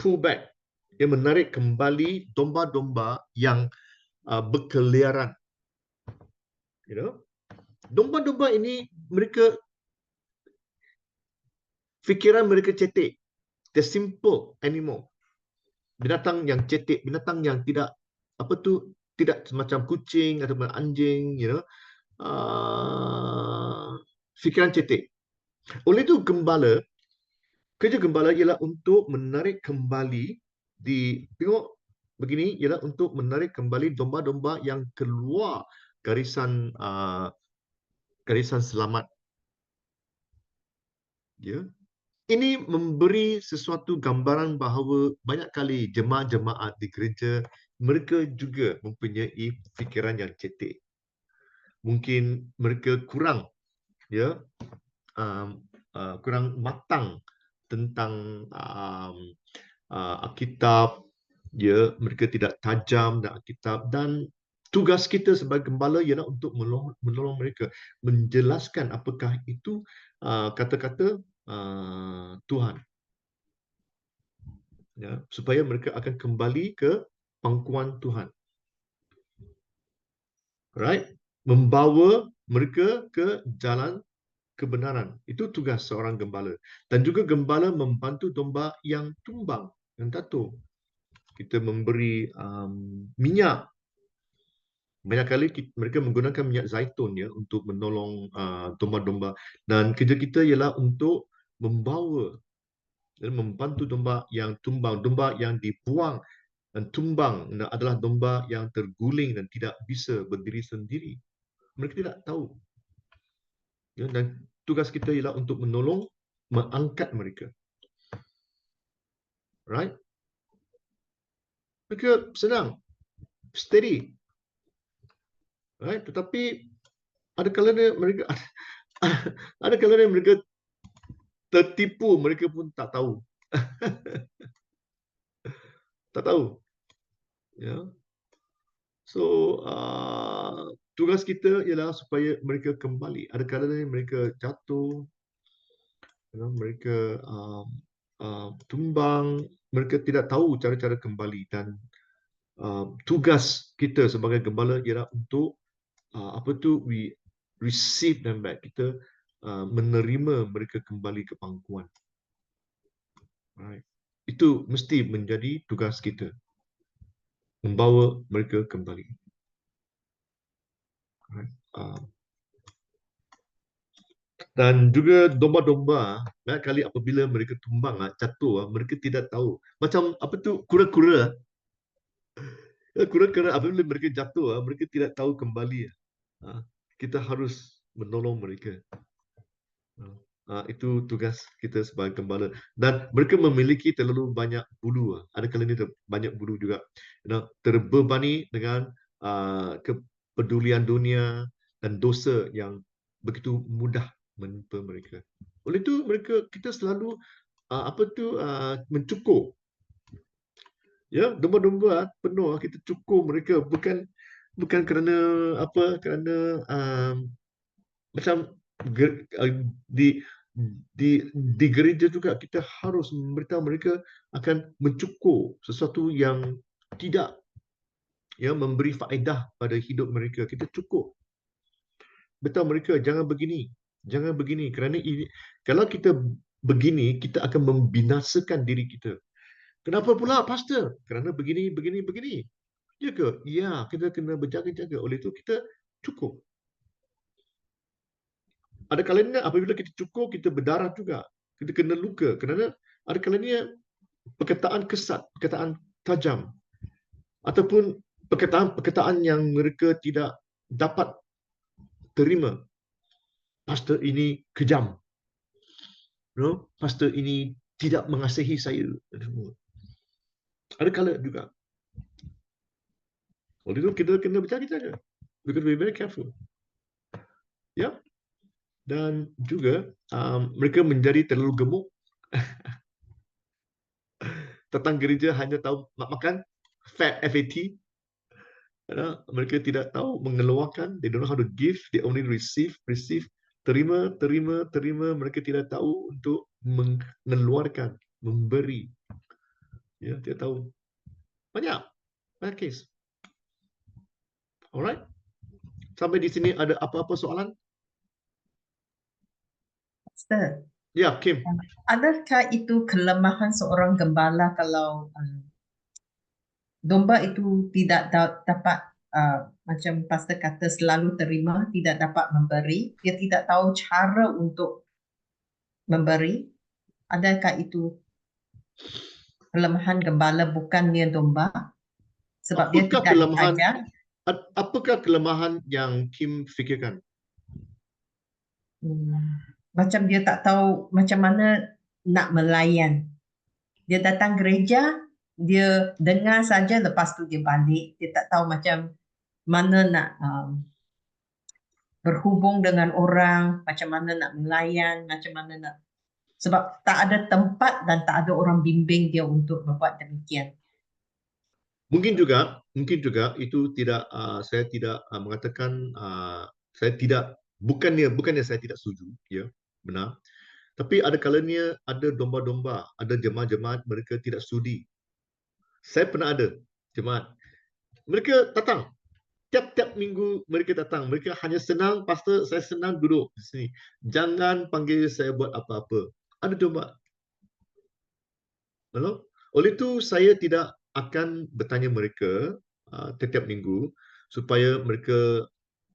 Speaker 1: pull back. Dia menarik kembali domba-domba yang berkeliaran. Domba-domba ini fikiran mereka cetek. They're simple animal. Binatang yang cetek, binatang yang tidak tidak semacam kucing atau anjing, fikiran cetek. Oleh itu kerja gembala ialah untuk menarik kembali tengok begini, ialah untuk menarik kembali domba-domba yang keluar garisan selamat. Ya. Ini memberi sesuatu gambaran bahawa banyak kali jemaat-jemaat di gereja mereka juga mempunyai fikiran yang cetek. Mungkin mereka kurang kurang matang tentang Alkitab, mereka tidak tajam dengan Alkitab, dan tugas kita sebagai gembala ialah untuk menolong mereka menjelaskan apakah itu kata-kata Tuhan, supaya mereka akan kembali ke pangkuan Tuhan. Right? membawa mereka ke jalan kebenaran. Itu tugas seorang gembala. Dan juga gembala membantu domba yang tumbang, yang jatuh. Kita memberi minyak. Banyak kali mereka menggunakan minyak zaitun ya untuk menolong domba-domba. Dan kerja kita ialah untuk membawa dan membantu domba yang tumbang, domba yang dibuang dan tumbang adalah domba yang terguling dan tidak bisa berdiri sendiri. Mereka tidak tahu. Ya, dan tugas kita ialah untuk menolong, mengangkat mereka. Right? Mereka senang, steady. Right? Tetapi ada kalanya mereka ada kalanya mereka tertipu, mereka pun tak tahu. Tak tahu. Ya. So, tugas kita ialah supaya mereka kembali. Ada kalanya mereka jatuh, mereka tumbang, mereka tidak tahu cara-cara kembali, dan tugas kita sebagai gembala ialah untuk we receive them back. Kita menerima mereka kembali ke pangkuan. Right. Itu mesti menjadi tugas kita, membawa mereka kembali. Right. Dan juga domba-domba, banyak kali apabila mereka tumbang, jatuh, mereka tidak tahu. Macam apa tu, kura-kura. Kura-kura apabila mereka jatuh, mereka tidak tahu kembali. Kita harus menolong mereka. Itu tugas kita sebagai gembala. Dan mereka memiliki terlalu banyak bulu. Ada kalanya banyak bulu juga. Terbebani dengan kepedulian dunia dan dosa yang begitu mudah menimpa mereka. Oleh itu kita selalu mencukur. Ya, domba-domba penuh kita cukur mereka, bukan kerana kerana macam di gereja juga kita harus memberitahu mereka akan mencukur sesuatu yang tidak memberi faedah pada hidup mereka. Kita cukur. Beritahu mereka jangan begini. Jangan begini, kerana kalau kita begini, kita akan membinasakan diri kita. Kenapa pula, pastor? Kerana begini. Ya ke? Ya, kita kena berjaga-jaga. Oleh itu kita cukur. Ada kalanya apabila kita cukur, kita berdarah juga. Kita kena luka. Kerana ada kalanya perkataan kesat, perkataan tajam, ataupun perkataan yang mereka tidak dapat terima. Pastor ini kejam. Pastor ini tidak mengasihi saya. Ada kala juga. Oleh itu kita kena berjaga-jaga. We got to be very careful. Ya. Dan juga mereka menjadi terlalu gemuk. Datang gereja hanya tahu nak makan, fat, FAT. Mereka tidak tahu mengeluarkan. They don't know how to give. They only receive. Terima. Mereka tidak tahu untuk mengeluarkan, memberi. Ya, tidak tahu. Banyak case. Alright. Sampai di sini ada apa-apa soalan?
Speaker 4: Pastor,
Speaker 1: Ya, Kim.
Speaker 4: adakah itu kelemahan seorang gembala kalau domba itu tidak dapat macam pastor kata selalu terima, tidak dapat memberi, dia tidak tahu cara untuk memberi? Adakah itu kelemahan gembala bukannya domba? Sebab dia tidak diajar.
Speaker 1: Apakah kelemahan yang Kim fikirkan?
Speaker 4: Macam dia tak tahu macam mana nak melayan. Dia datang gereja, dia dengar saja, lepas tu dia balik. Dia tak tahu macam mana nak berhubung dengan orang, macam mana nak melayan, macam mana nak. Sebab tak ada tempat dan tak ada orang bimbing dia untuk membuat demikian.
Speaker 1: Mungkin juga itu tidak, saya tidak mengatakan, saya tidak, bukannya saya tidak setuju, ya, benar. Tapi ada kalanya ada domba-domba, ada jemaat-jemaat mereka tidak sudi. Saya pernah ada jemaat, mereka datang, tiap-tiap minggu mereka datang. Mereka hanya senang, pastor, saya senang duduk di sini. Jangan panggil saya buat apa-apa. Ada domba. Hello? Oleh itu, saya tidak akan bertanya mereka tiap-tiap minggu supaya mereka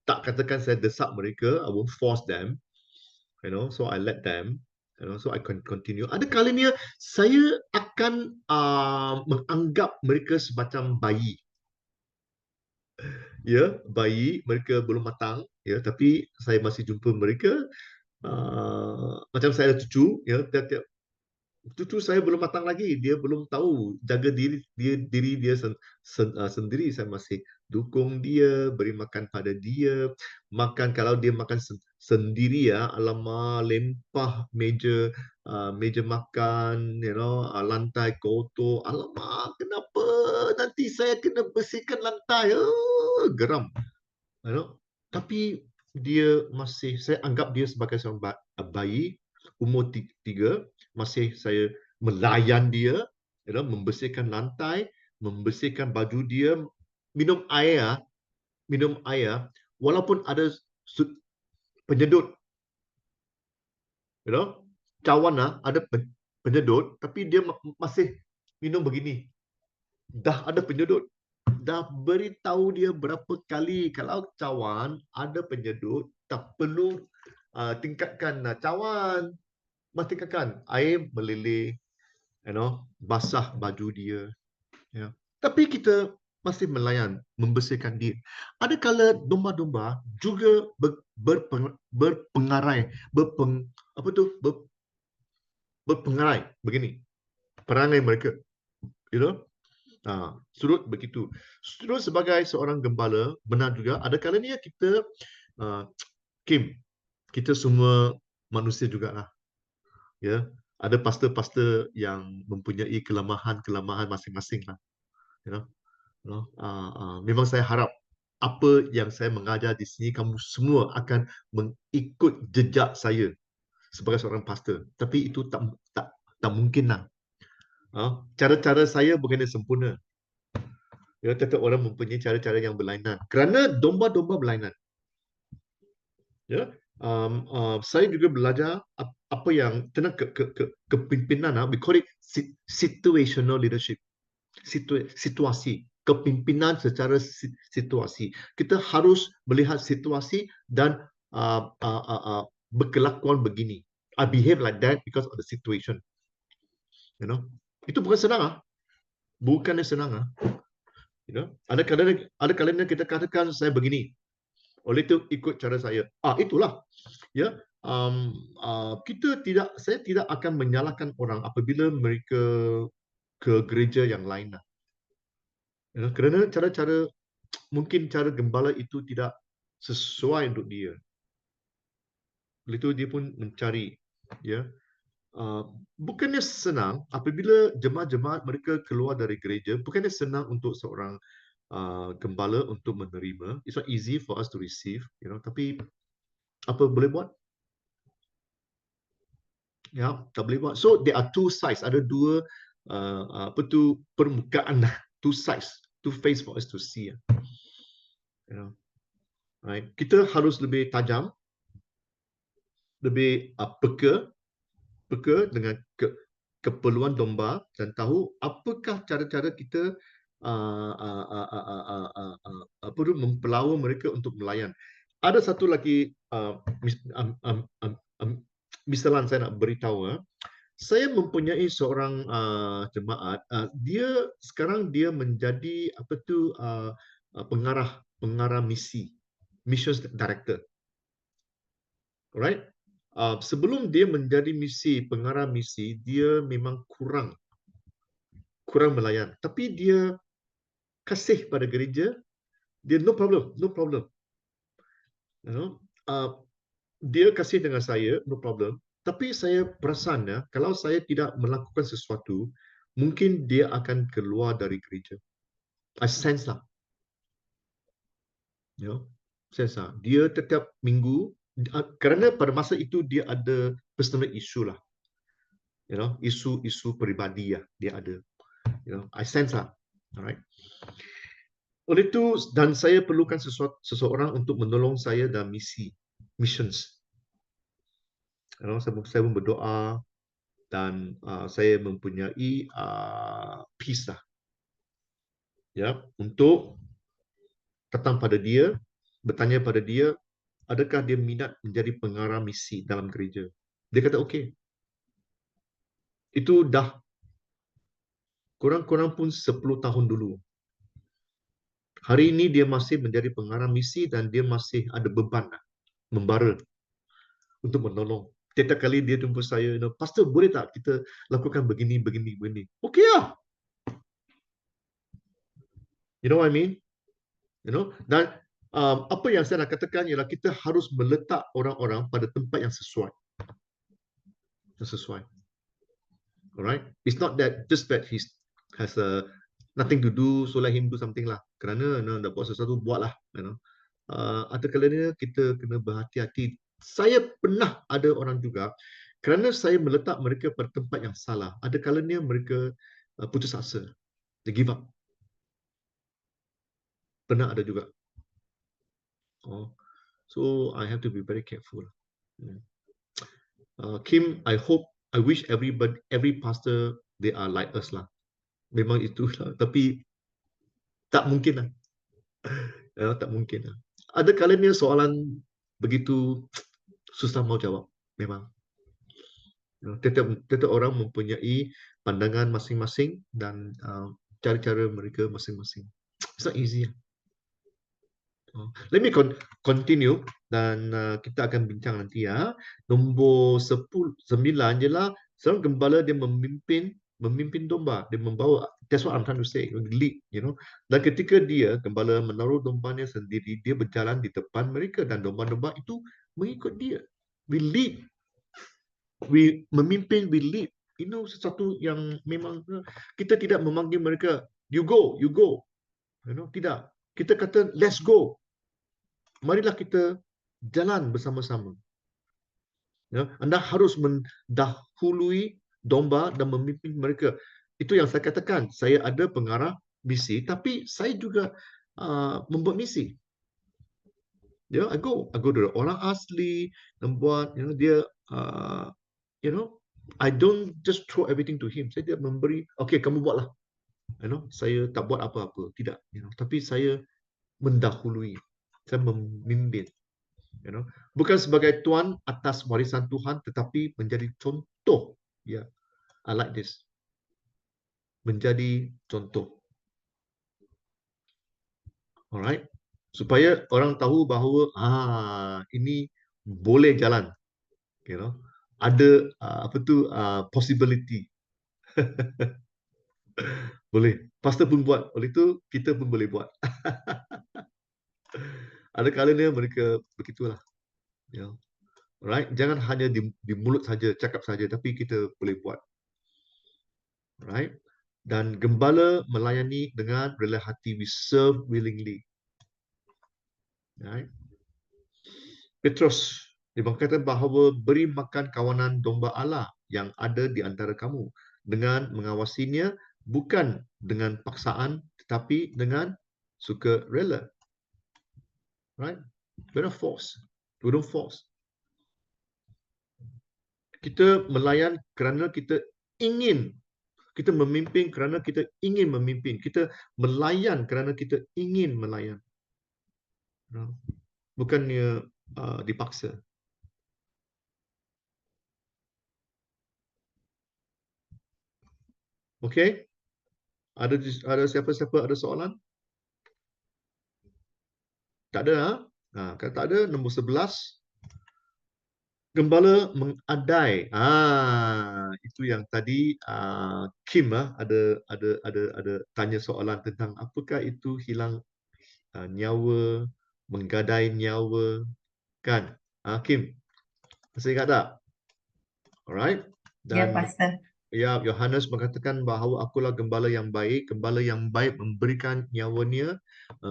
Speaker 1: tak katakan saya desak mereka. I won't force them. So I let them. So I can continue. Ada kalanya saya akan menganggap mereka semacam bayi. Ya, bayi, mereka belum matang. Ya, tapi saya masih jumpa mereka. Macam saya ada cucu. Ya, tiap-tiap cucu saya belum matang lagi, dia belum tahu jaga diri dia sendiri. Saya masih dukung dia, beri makan pada dia. Makan, kalau dia makan sendiri ya, alamak, lempah meja makan, lantai kotor. Alamak, kenapa nanti saya kena bersihkan lantai? Geram. Tapi dia masih, saya anggap dia sebagai seorang bayi umur 3, masih saya melayan dia, membersihkan lantai, membersihkan baju dia, minum air, walaupun ada penyedut, cawan ada penyedut, tapi dia masih minum begini. Dah ada penyedut, dah beritahu dia berapa kali kalau cawan ada penyedut, tak perlu tingkatkan cawan, tingkatkan air meleleh, basah baju dia. Tapi kita masih melayan, membersihkan dia. Ada kala domba-domba juga berpengarai, berpengarai begini, perangai mereka, Sudut begitu. Sudut sebagai seorang gembala, benar juga. Ada kalanya kita, Kim, kita semua manusia jugalah. Ya, ada pastor-pastor yang mempunyai kelemahan masing-masing lah. Memang saya harap apa yang saya mengajar di sini kamu semua akan mengikut jejak saya sebagai seorang pastor. Tapi itu tak mungkin lah. Cara-cara saya bukannya sempurna. Tetap orang mempunyai cara-cara yang berlainan. Kerana domba-domba berlainan. Saya juga belajar apa yang tentang kepimpinan. We call it situational leadership. Situasi. Kepimpinan secara situasi. Kita harus melihat situasi dan berkelakuan begini. I behave like that because of the situation. Itu bukan senang. Bukannya senang. Ada kalanya kita katakan saya begini. Oleh itu ikut cara saya. Itulah. Ya. Saya tidak akan menyalahkan orang apabila mereka ke gereja yang lain. Kerana cara-cara, mungkin cara gembala itu tidak sesuai untuk dia. Oleh itu dia pun mencari. Ya. Bukannya senang apabila jemaat-jemaat mereka keluar dari gereja, bukannya senang untuk seorang gembala untuk menerima. It's not easy for us to receive, tapi apa boleh buat? Ya, tak boleh buat. So there are two sides. Ada dua permukaan lah. Two sides, two face for us to see. Right. Kita harus lebih tajam, lebih peka dengan keperluan domba dan tahu apakah cara-cara kita mempelawa mereka untuk melayan. Ada satu lagi misalan saya nak beritahu. Saya mempunyai seorang jemaat. Dia sekarang menjadi pengarah misi, mission director. Alright. Sebelum dia menjadi pengarah misi, dia memang kurang melayan. Tapi dia kasih pada gereja, dia no problem. Dia kasih dengan saya, no problem. Tapi saya perasan kalau saya tidak melakukan sesuatu, mungkin dia akan keluar dari gereja. I sense lah. Sense lah. Dia setiap minggu, kerana pada masa itu dia ada personal issue lah. Isu peribadi dia ada. I sense lah. Alright. Oleh itu, dan saya perlukan seseorang untuk menolong saya dalam missions. Saya pun berdoa dan saya mempunyai peace lah, ya, untuk datang pada dia, bertanya pada dia, adakah dia minat menjadi pengarah misi dalam gereja. Dia kata okey. Itu dah kurang-kurang pun 10 tahun dulu. Hari ini dia masih menjadi pengarah misi dan dia masih ada beban membara untuk menolong. Setiap kali dia jumpa saya, pastor boleh tak kita lakukan begini. Okey lah. You know what I mean? Dan apa yang saya nak katakan ialah kita harus meletak orang-orang pada tempat yang sesuai. Alright? It's not that just that he has nothing to do, so let him do something lah. Kerana nak buat sesuatu, buatlah. Ada kalanya kita kena berhati-hati. Saya pernah ada orang juga, kerana saya meletak mereka pada tempat yang salah, ada kalanya mereka putus asa. They give up. Pernah ada juga. So I have to be very careful. Kim, I wish every pastor they are like us lah. Memang itulah, tapi tak mungkin lah. Tak mungkin lah. Ada kalanya soalan begitu susah mau jawab, memang. Setiap orang mempunyai pandangan masing-masing dan cara-cara mereka masing-masing. It's not easy. Let me continue dan kita akan bincang nanti ya. Nombor 9 je lah. Seorang gembala dia memimpin domba. Dia membawa. That's what I'm trying to say. Lead, Dan ketika dia, gembala menaruh dombanya sendiri, dia berjalan di depan mereka dan domba-domba itu mengikut dia. We lead. We memimpin, we lead. Sesuatu yang memang kita tidak memanggil mereka, you go. Tidak. Kita kata, let's go. Marilah kita jalan bersama-sama. Anda harus mendahului domba dan memimpin mereka. Itu yang saya katakan. Saya ada pengarah misi, tapi saya juga membuat misi. I go to orang asli, membuat, dia, I don't just throw everything to him. Saya tidak memberi, okay, kamu buatlah. Saya tak buat apa-apa. Tidak. Tapi saya mendahului. Saya memimpin. Bukan sebagai tuan atas warisan Tuhan, tetapi menjadi contoh. I like this. Menjadi contoh. Alright. Supaya orang tahu bahawa ini boleh jalan. Ada possibility. Boleh. Pastor pun buat. Oleh itu kita pun boleh buat. Ada kalanya mereka begitulah. Alright, jangan hanya di mulut saja, cakap saja, tapi kita boleh buat. Alright. Dan gembala melayani dengan rela hati. We serve willingly. Alright. Petrus diberkatakan bahawa beri makan kawanan domba Allah yang ada di antara kamu dengan mengawasinya, bukan dengan paksaan tetapi dengan suka rela. Right? We don't force. We don't force. Kita melayan kerana kita ingin. Kita memimpin kerana kita ingin memimpin. Kita melayan kerana kita ingin melayan. Bukannya dipaksa. Okay? Ada siapa-siapa ada soalan? Tak ada. Kalau tak ada, nombor 11. Gembala mengadai. Itu yang tadi Kim ada tanya soalan tentang apakah itu hilang nyawa, menggadai nyawa, kan? Kim, masih ingat tak? Alright.
Speaker 4: Ya, Pastor.
Speaker 1: Ya, Yohanes mengatakan bahawa akulah gembala yang baik. Gembala yang baik memberikan nyawanya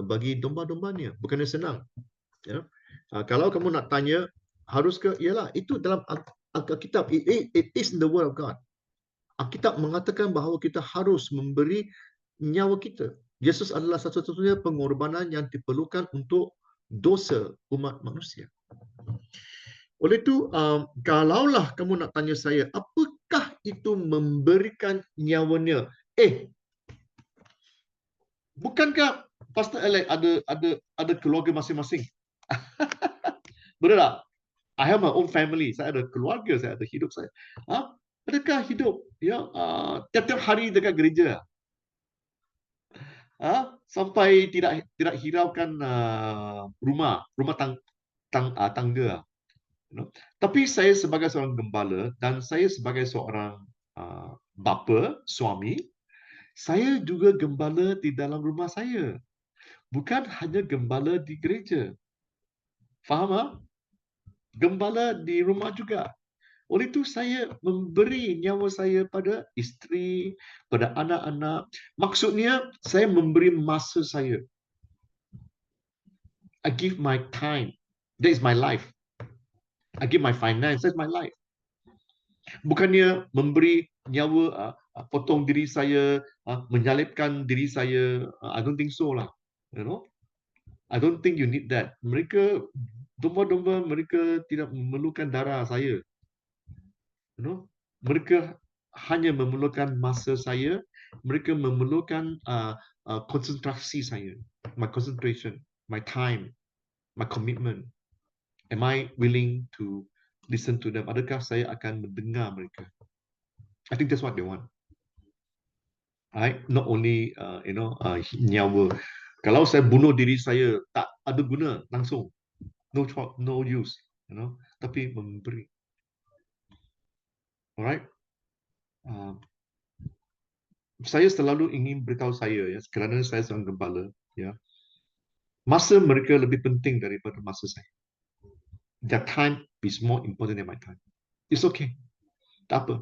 Speaker 1: bagi domba-dombanya. Bukannya senang. Kalau kamu nak tanya, haruskah? Ialah, itu dalam Alkitab. It is in the word of God. Alkitab mengatakan bahawa kita harus memberi nyawa kita. Yesus adalah satu-satunya pengorbanan yang diperlukan untuk dosa umat manusia. Oleh itu, kalaulah kamu nak tanya saya, apakah itu memberikan nyawanya? Bukankah Pastor Alex ada keluarga masing-masing? Benar tak? I have my own family. Saya ada keluarga, saya ada hidup saya. Adakah hidup tiap-tiap hari dekat gereja? Sampai tidak hiraukan rumah tangga. Tapi saya sebagai seorang gembala dan saya sebagai seorang bapa, suami, saya juga gembala di dalam rumah saya. Bukan hanya gembala di gereja. Faham? Gembala di rumah juga. Oleh itu saya memberi nyawa saya pada isteri, pada anak-anak. Maksudnya saya memberi masa saya. I give my time. That is my life. I give my finance. That's my life. Bukannya memberi nyawa, potong diri saya, menyalipkan diri saya. I don't think so lah. You know, I don't think you need that. Mereka domba-domba, mereka tidak memerlukan darah saya. You know, mereka hanya memerlukan masa saya. Mereka memerlukan konsentrasi saya, my concentration, my time, my commitment. Am I willing to listen to them? Adakah saya akan mendengar mereka? I think that's what they want. Right? Not only nyawa. Kalau saya bunuh diri saya, tak ada guna langsung. No use. Tapi memberi. Alright? Saya selalu ingin beritahu saya, kerana saya seorang gembala, masa mereka lebih penting daripada masa saya. Their time is more important than my time. It's okay. Tak apa.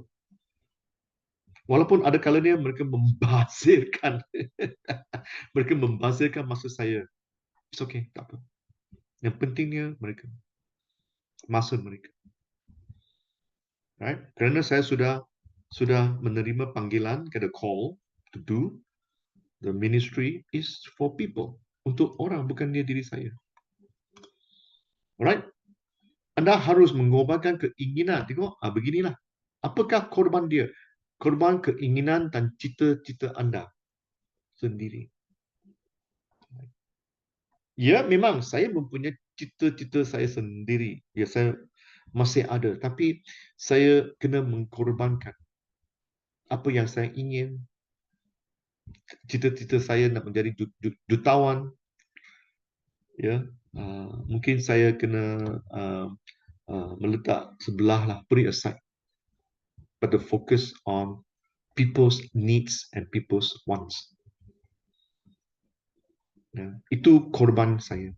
Speaker 1: Walaupun ada kalanya mereka membazirkan mereka membazirkan masa saya. It's okay, tak apa. Yang pentingnya mereka. Masa mereka. Right? Kerana saya sudah menerima panggilan, get a call to do the ministry is for people. Untuk orang, bukan dia diri saya. Alright? Anda harus mengorbankan keinginan. Tengok, beginilah. Apakah korban dia? Korban keinginan dan cita-cita anda sendiri. Ya, memang saya mempunyai cita-cita saya sendiri. Ya, saya masih ada. Tapi saya kena mengkorbankan apa yang saya ingin. Cita-cita saya nak menjadi jutawan. Ya, mungkin saya kena meletak sebelah lah, put it aside. But the focus on people's needs and people's wants. Itu korban saya.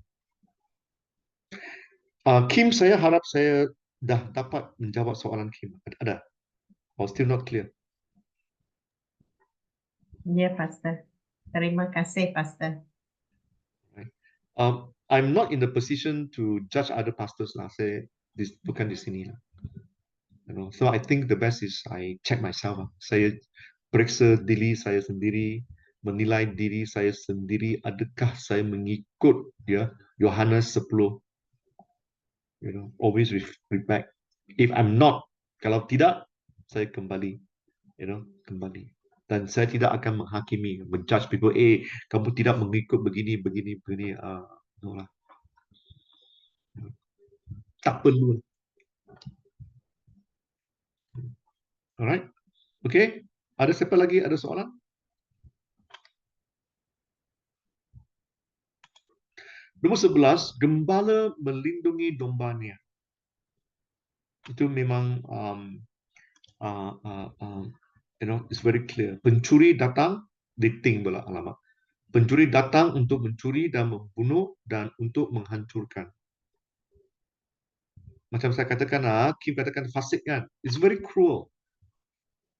Speaker 1: Kim, saya harap saya dah dapat menjawab soalan Kim. Ada? Or still not clear?
Speaker 4: Ya, Pastor. Terima kasih, Pastor.
Speaker 1: I'm not in the position to judge other pastors lah. Saya bukan di sini lah. So I think the best is I check myself. Saya periksa diri saya sendiri, menilai diri saya sendiri. Adakah saya mengikut Yohanes 10? Always refer back. If I'm not, kalau tidak, saya kembali. Kembali. Dan saya tidak akan menghakimi, menjudge people. Kamu tidak mengikut begini. No lah. Tak perlu. Alright. Okay. Ada siapa lagi ada soalan? Nombor 11, gembala melindungi dombanya. Itu memang it's very clear. Pencuri datang, diting pula alamat. Pencuri datang untuk mencuri dan membunuh dan untuk menghancurkan. Macam saya katakan, Kim katakan fasik kan. It's very cruel.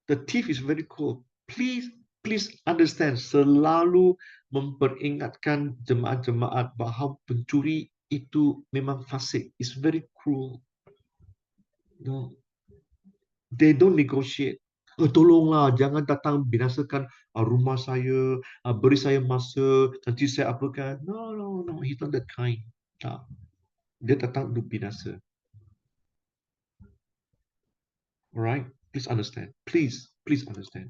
Speaker 1: The thief is very cruel. Please understand. Selalu memperingatkan jemaat-jemaat bahawa pencuri itu memang fasik. It's very cruel. They don't negotiate. tolonglah jangan datang binasakan rumah saya, beri saya masa, nanti saya apakan. No, no, no, he's not that kind. Tak. Dia datang untuk binasa. Alright, please understand. Please understand.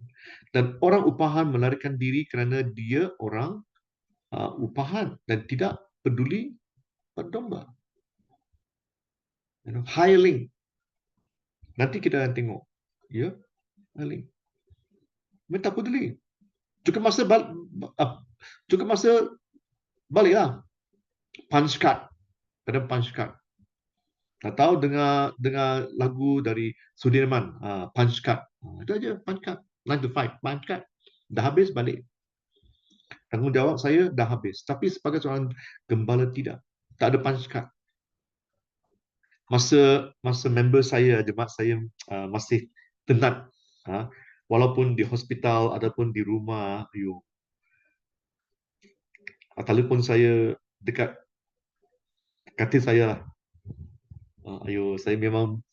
Speaker 1: Dan orang upahan melarikan diri kerana dia orang upahan dan tidak peduli pada domba. Hireling. Nanti kita akan tengok. Ya, hireling. Mereka tak peduli. Cukup masa baliklah. Punch card. Pada punch card. Tak tahu dengar lagu dari Sudirman, punch card. Itu aja, punch card. 9 to 5, punch card. Dah habis, balik. Tanggungjawab saya dah habis. Tapi sebagai seorang gembala tidak. Tak ada punch card. Masa member saya, jemaat saya masih tenat. Walaupun di hospital ataupun di rumah, telefon saya dekat katil saya lah. Saya memang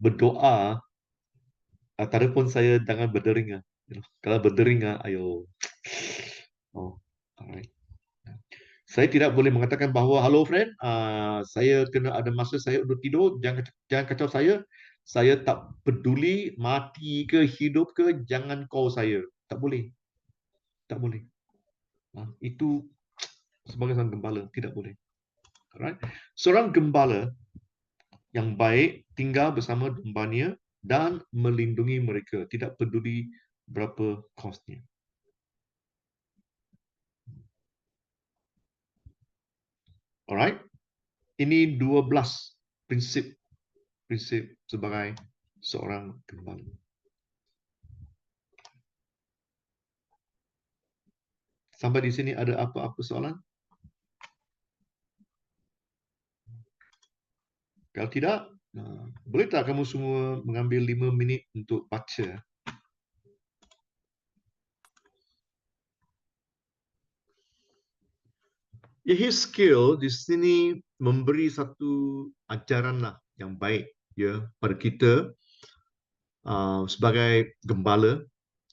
Speaker 1: berdoa. Telefon saya jangan berdering. Kalau berdering, alright. Saya tidak boleh mengatakan bahawa, hello friend, saya kena ada masa saya untuk tidur, jangan kacau saya. Saya tak peduli mati ke hidup ke, jangan call saya. Tak boleh. Tak boleh. Itu sebagai seorang gembala, tidak boleh. Alright. Seorang gembala yang baik tinggal bersama dombanya dan melindungi mereka, tidak peduli berapa kosnya. Alright. Ini 12 prinsip sebagai seorang gembala. Sampai di sini ada apa-apa soalan? Kalau tidak, boleh tak kamu semua mengambil 5 minit untuk baca? His skill di sini memberi satu ajaran lah yang baik ya pada kita sebagai gembala,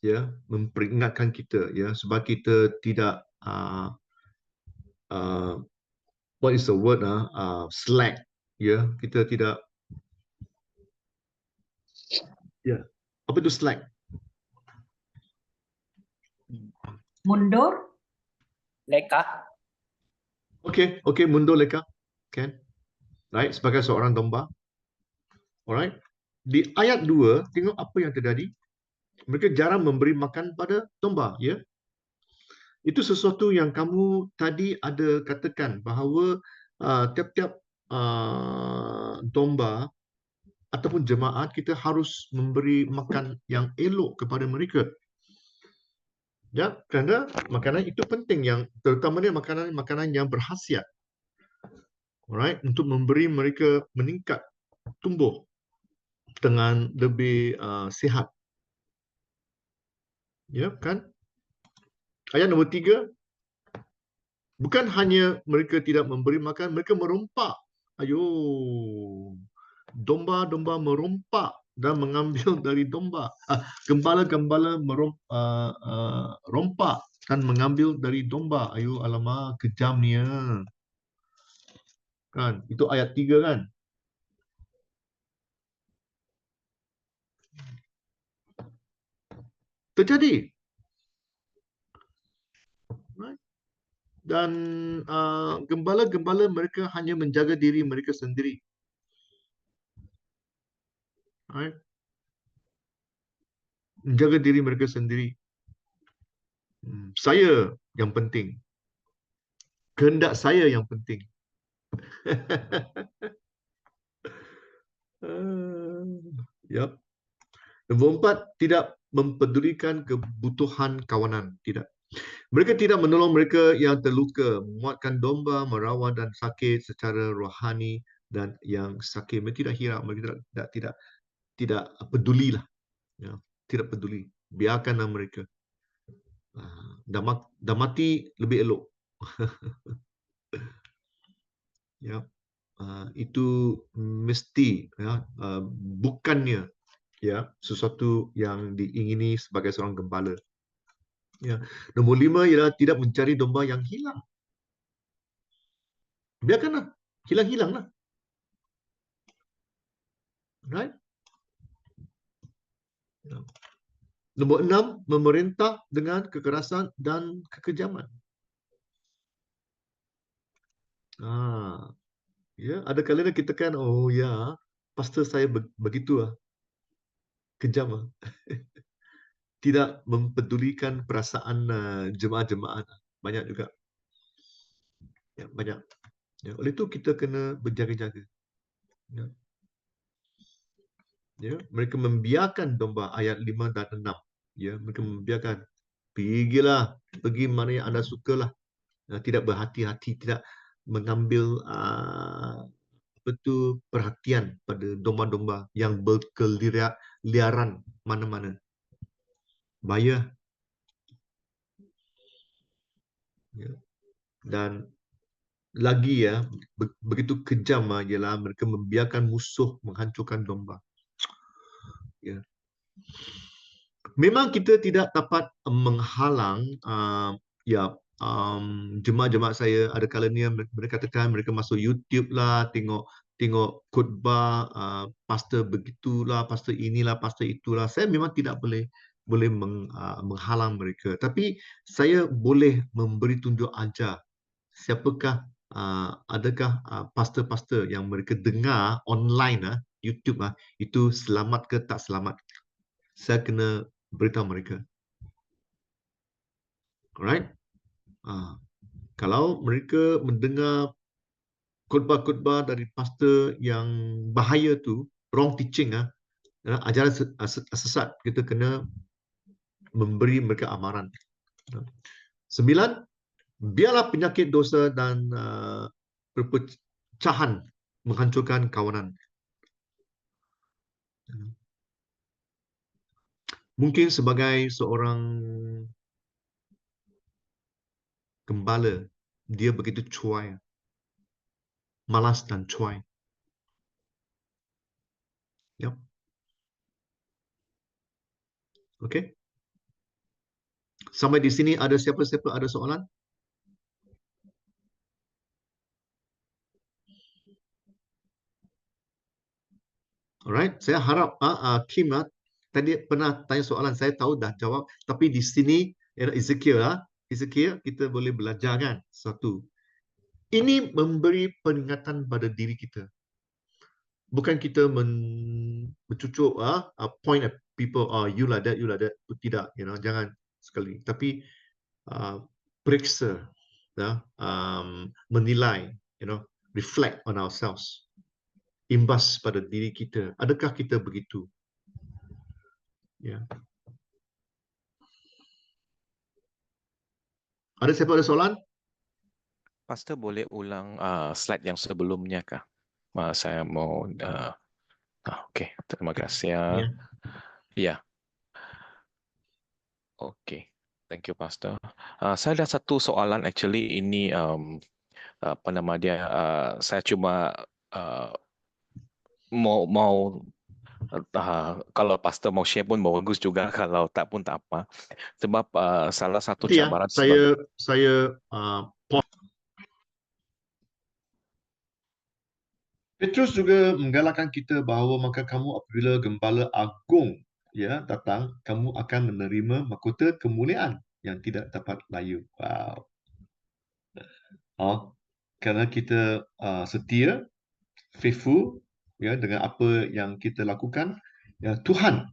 Speaker 1: ya, memperingatkan kita ya sebab kita tidak what is the word slack ya, kita tidak apa itu slack?
Speaker 4: Mundur.
Speaker 8: Leka.
Speaker 1: Okay, mundur leka. Kan? Right, sebagai seorang domba. Alright. Di ayat 2, tengok apa yang terjadi. Mereka jarang memberi makan pada domba, ya. Itu sesuatu yang kamu tadi ada katakan bahawa tiap-tiap domba ataupun jemaat kita harus memberi makan yang elok kepada mereka. Ya, kerana makanan itu penting, yang terutamanya makanan yang berkhasiat. Alright, untuk memberi mereka meningkat, tumbuh dengan lebih sihat. Ya, kan? Ayat nombor 3, bukan hanya mereka tidak memberi makan, mereka merompak. Ayo, domba-domba merompak dan mengambil dari domba. Gembala-gembala rompak dan mengambil dari domba. Ayo, alamak, kejamnya. Kan? Itu ayat 3 kan? Terjadi. Right? Dan gembala-gembala mereka hanya menjaga diri mereka sendiri. Right? Menjaga diri mereka sendiri. Saya yang penting. Kehendak saya yang penting. Yep. Nombor 4, tidak mempedulikan kebutuhan kawanan. Tidak. Mereka tidak menolong mereka yang terluka, menguatkan domba, merawat dan sakit secara rohani dan yang sakit. Mereka tidak hirau, mereka tidak pedulilah. Ya, tidak peduli. Biarkanlah mereka. Dah mati lebih elok. Ya. Itu mesti ya, bukannya ya, sesuatu yang diingini sebagai seorang gembala. Ya. Nombor 5 ialah tidak mencari domba yang hilang. Biarkanlah, hilang-hilanglah. Right? Ya. Nombor 6, memerintah dengan kekerasan dan kekejaman. Ya, ada kalanya kita kan, oh ya, pastor saya begitu kejam. Tidak mempedulikan perasaan jemaah-jemaah. Banyak juga. Ya, banyak. Ya, oleh itu kita kena berjaga-jaga. Ya. Ya, mereka membiarkan domba ayat 5 dan 6. Ya, mereka membiarkan. Pergi mana yang anda sukalah. Tidak berhati-hati, tidak mengambil perhatian pada domba-domba yang berkeliaran mana-mana. Bahaya. Ya. Dan lagi begitu kejam ialah mereka membiarkan musuh menghancurkan domba. Ya. Memang kita tidak dapat menghalang jemaah-jemaah saya ada kalanya mereka katakan mereka masuk YouTube lah, tengok khutbah pastor begitulah, pastor inilah, pastor itulah. Saya memang tidak boleh menghalang mereka, tapi saya boleh memberi tunjuk ajar siapakah adakah pastor-pastor yang mereka dengar online YouTube itu selamat ke tak selamat. Saya kena beritahu mereka. Alright? Kalau mereka mendengar khutbah-khutbah dari pastor yang bahaya tu, wrong teaching, ajaran sesat, kita kena memberi mereka amaran. 9, biarlah penyakit dosa dan perpecahan menghancurkan kawanan. Mungkin sebagai seorang gembala, dia begitu cuai, malas dan cuai. Yep. Okay. Sampai di sini ada siapa-siapa ada soalan? Alright, saya harap Kim tadi pernah tanya soalan, saya tahu dah jawab, tapi di sini Ezekiel kita boleh belajar kan satu. Ini memberi peringatan pada diri kita. Bukan kita mencucuk point at people, you like that, tidak, jangan sekali. Tapi periksa, menilai, reflect on ourselves. Imbas pada diri kita. Adakah kita begitu? Ya. Ada siapa ada soalan?
Speaker 7: Pastor boleh ulang slide yang sebelumnya kah? Saya mau okey, terima kasih ya. Ya. Okey. Thank you Pastor. Saya ada satu soalan actually ini apa nama dia saya cuma mau kalau pastor mau share pun bagus juga, kalau tak pun tak apa. Sebab salah satu cabaran
Speaker 1: saya Petrus juga menggalakkan kita bahawa maka kamu apabila gembala agung datang, kamu akan menerima mahkota kemuliaan yang tidak dapat layu. Wow. Kerana kita setia, faithful dengan apa yang kita lakukan, Tuhan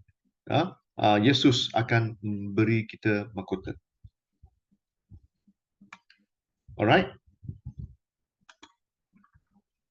Speaker 1: Yesus akan memberi kita mahkota. Alright.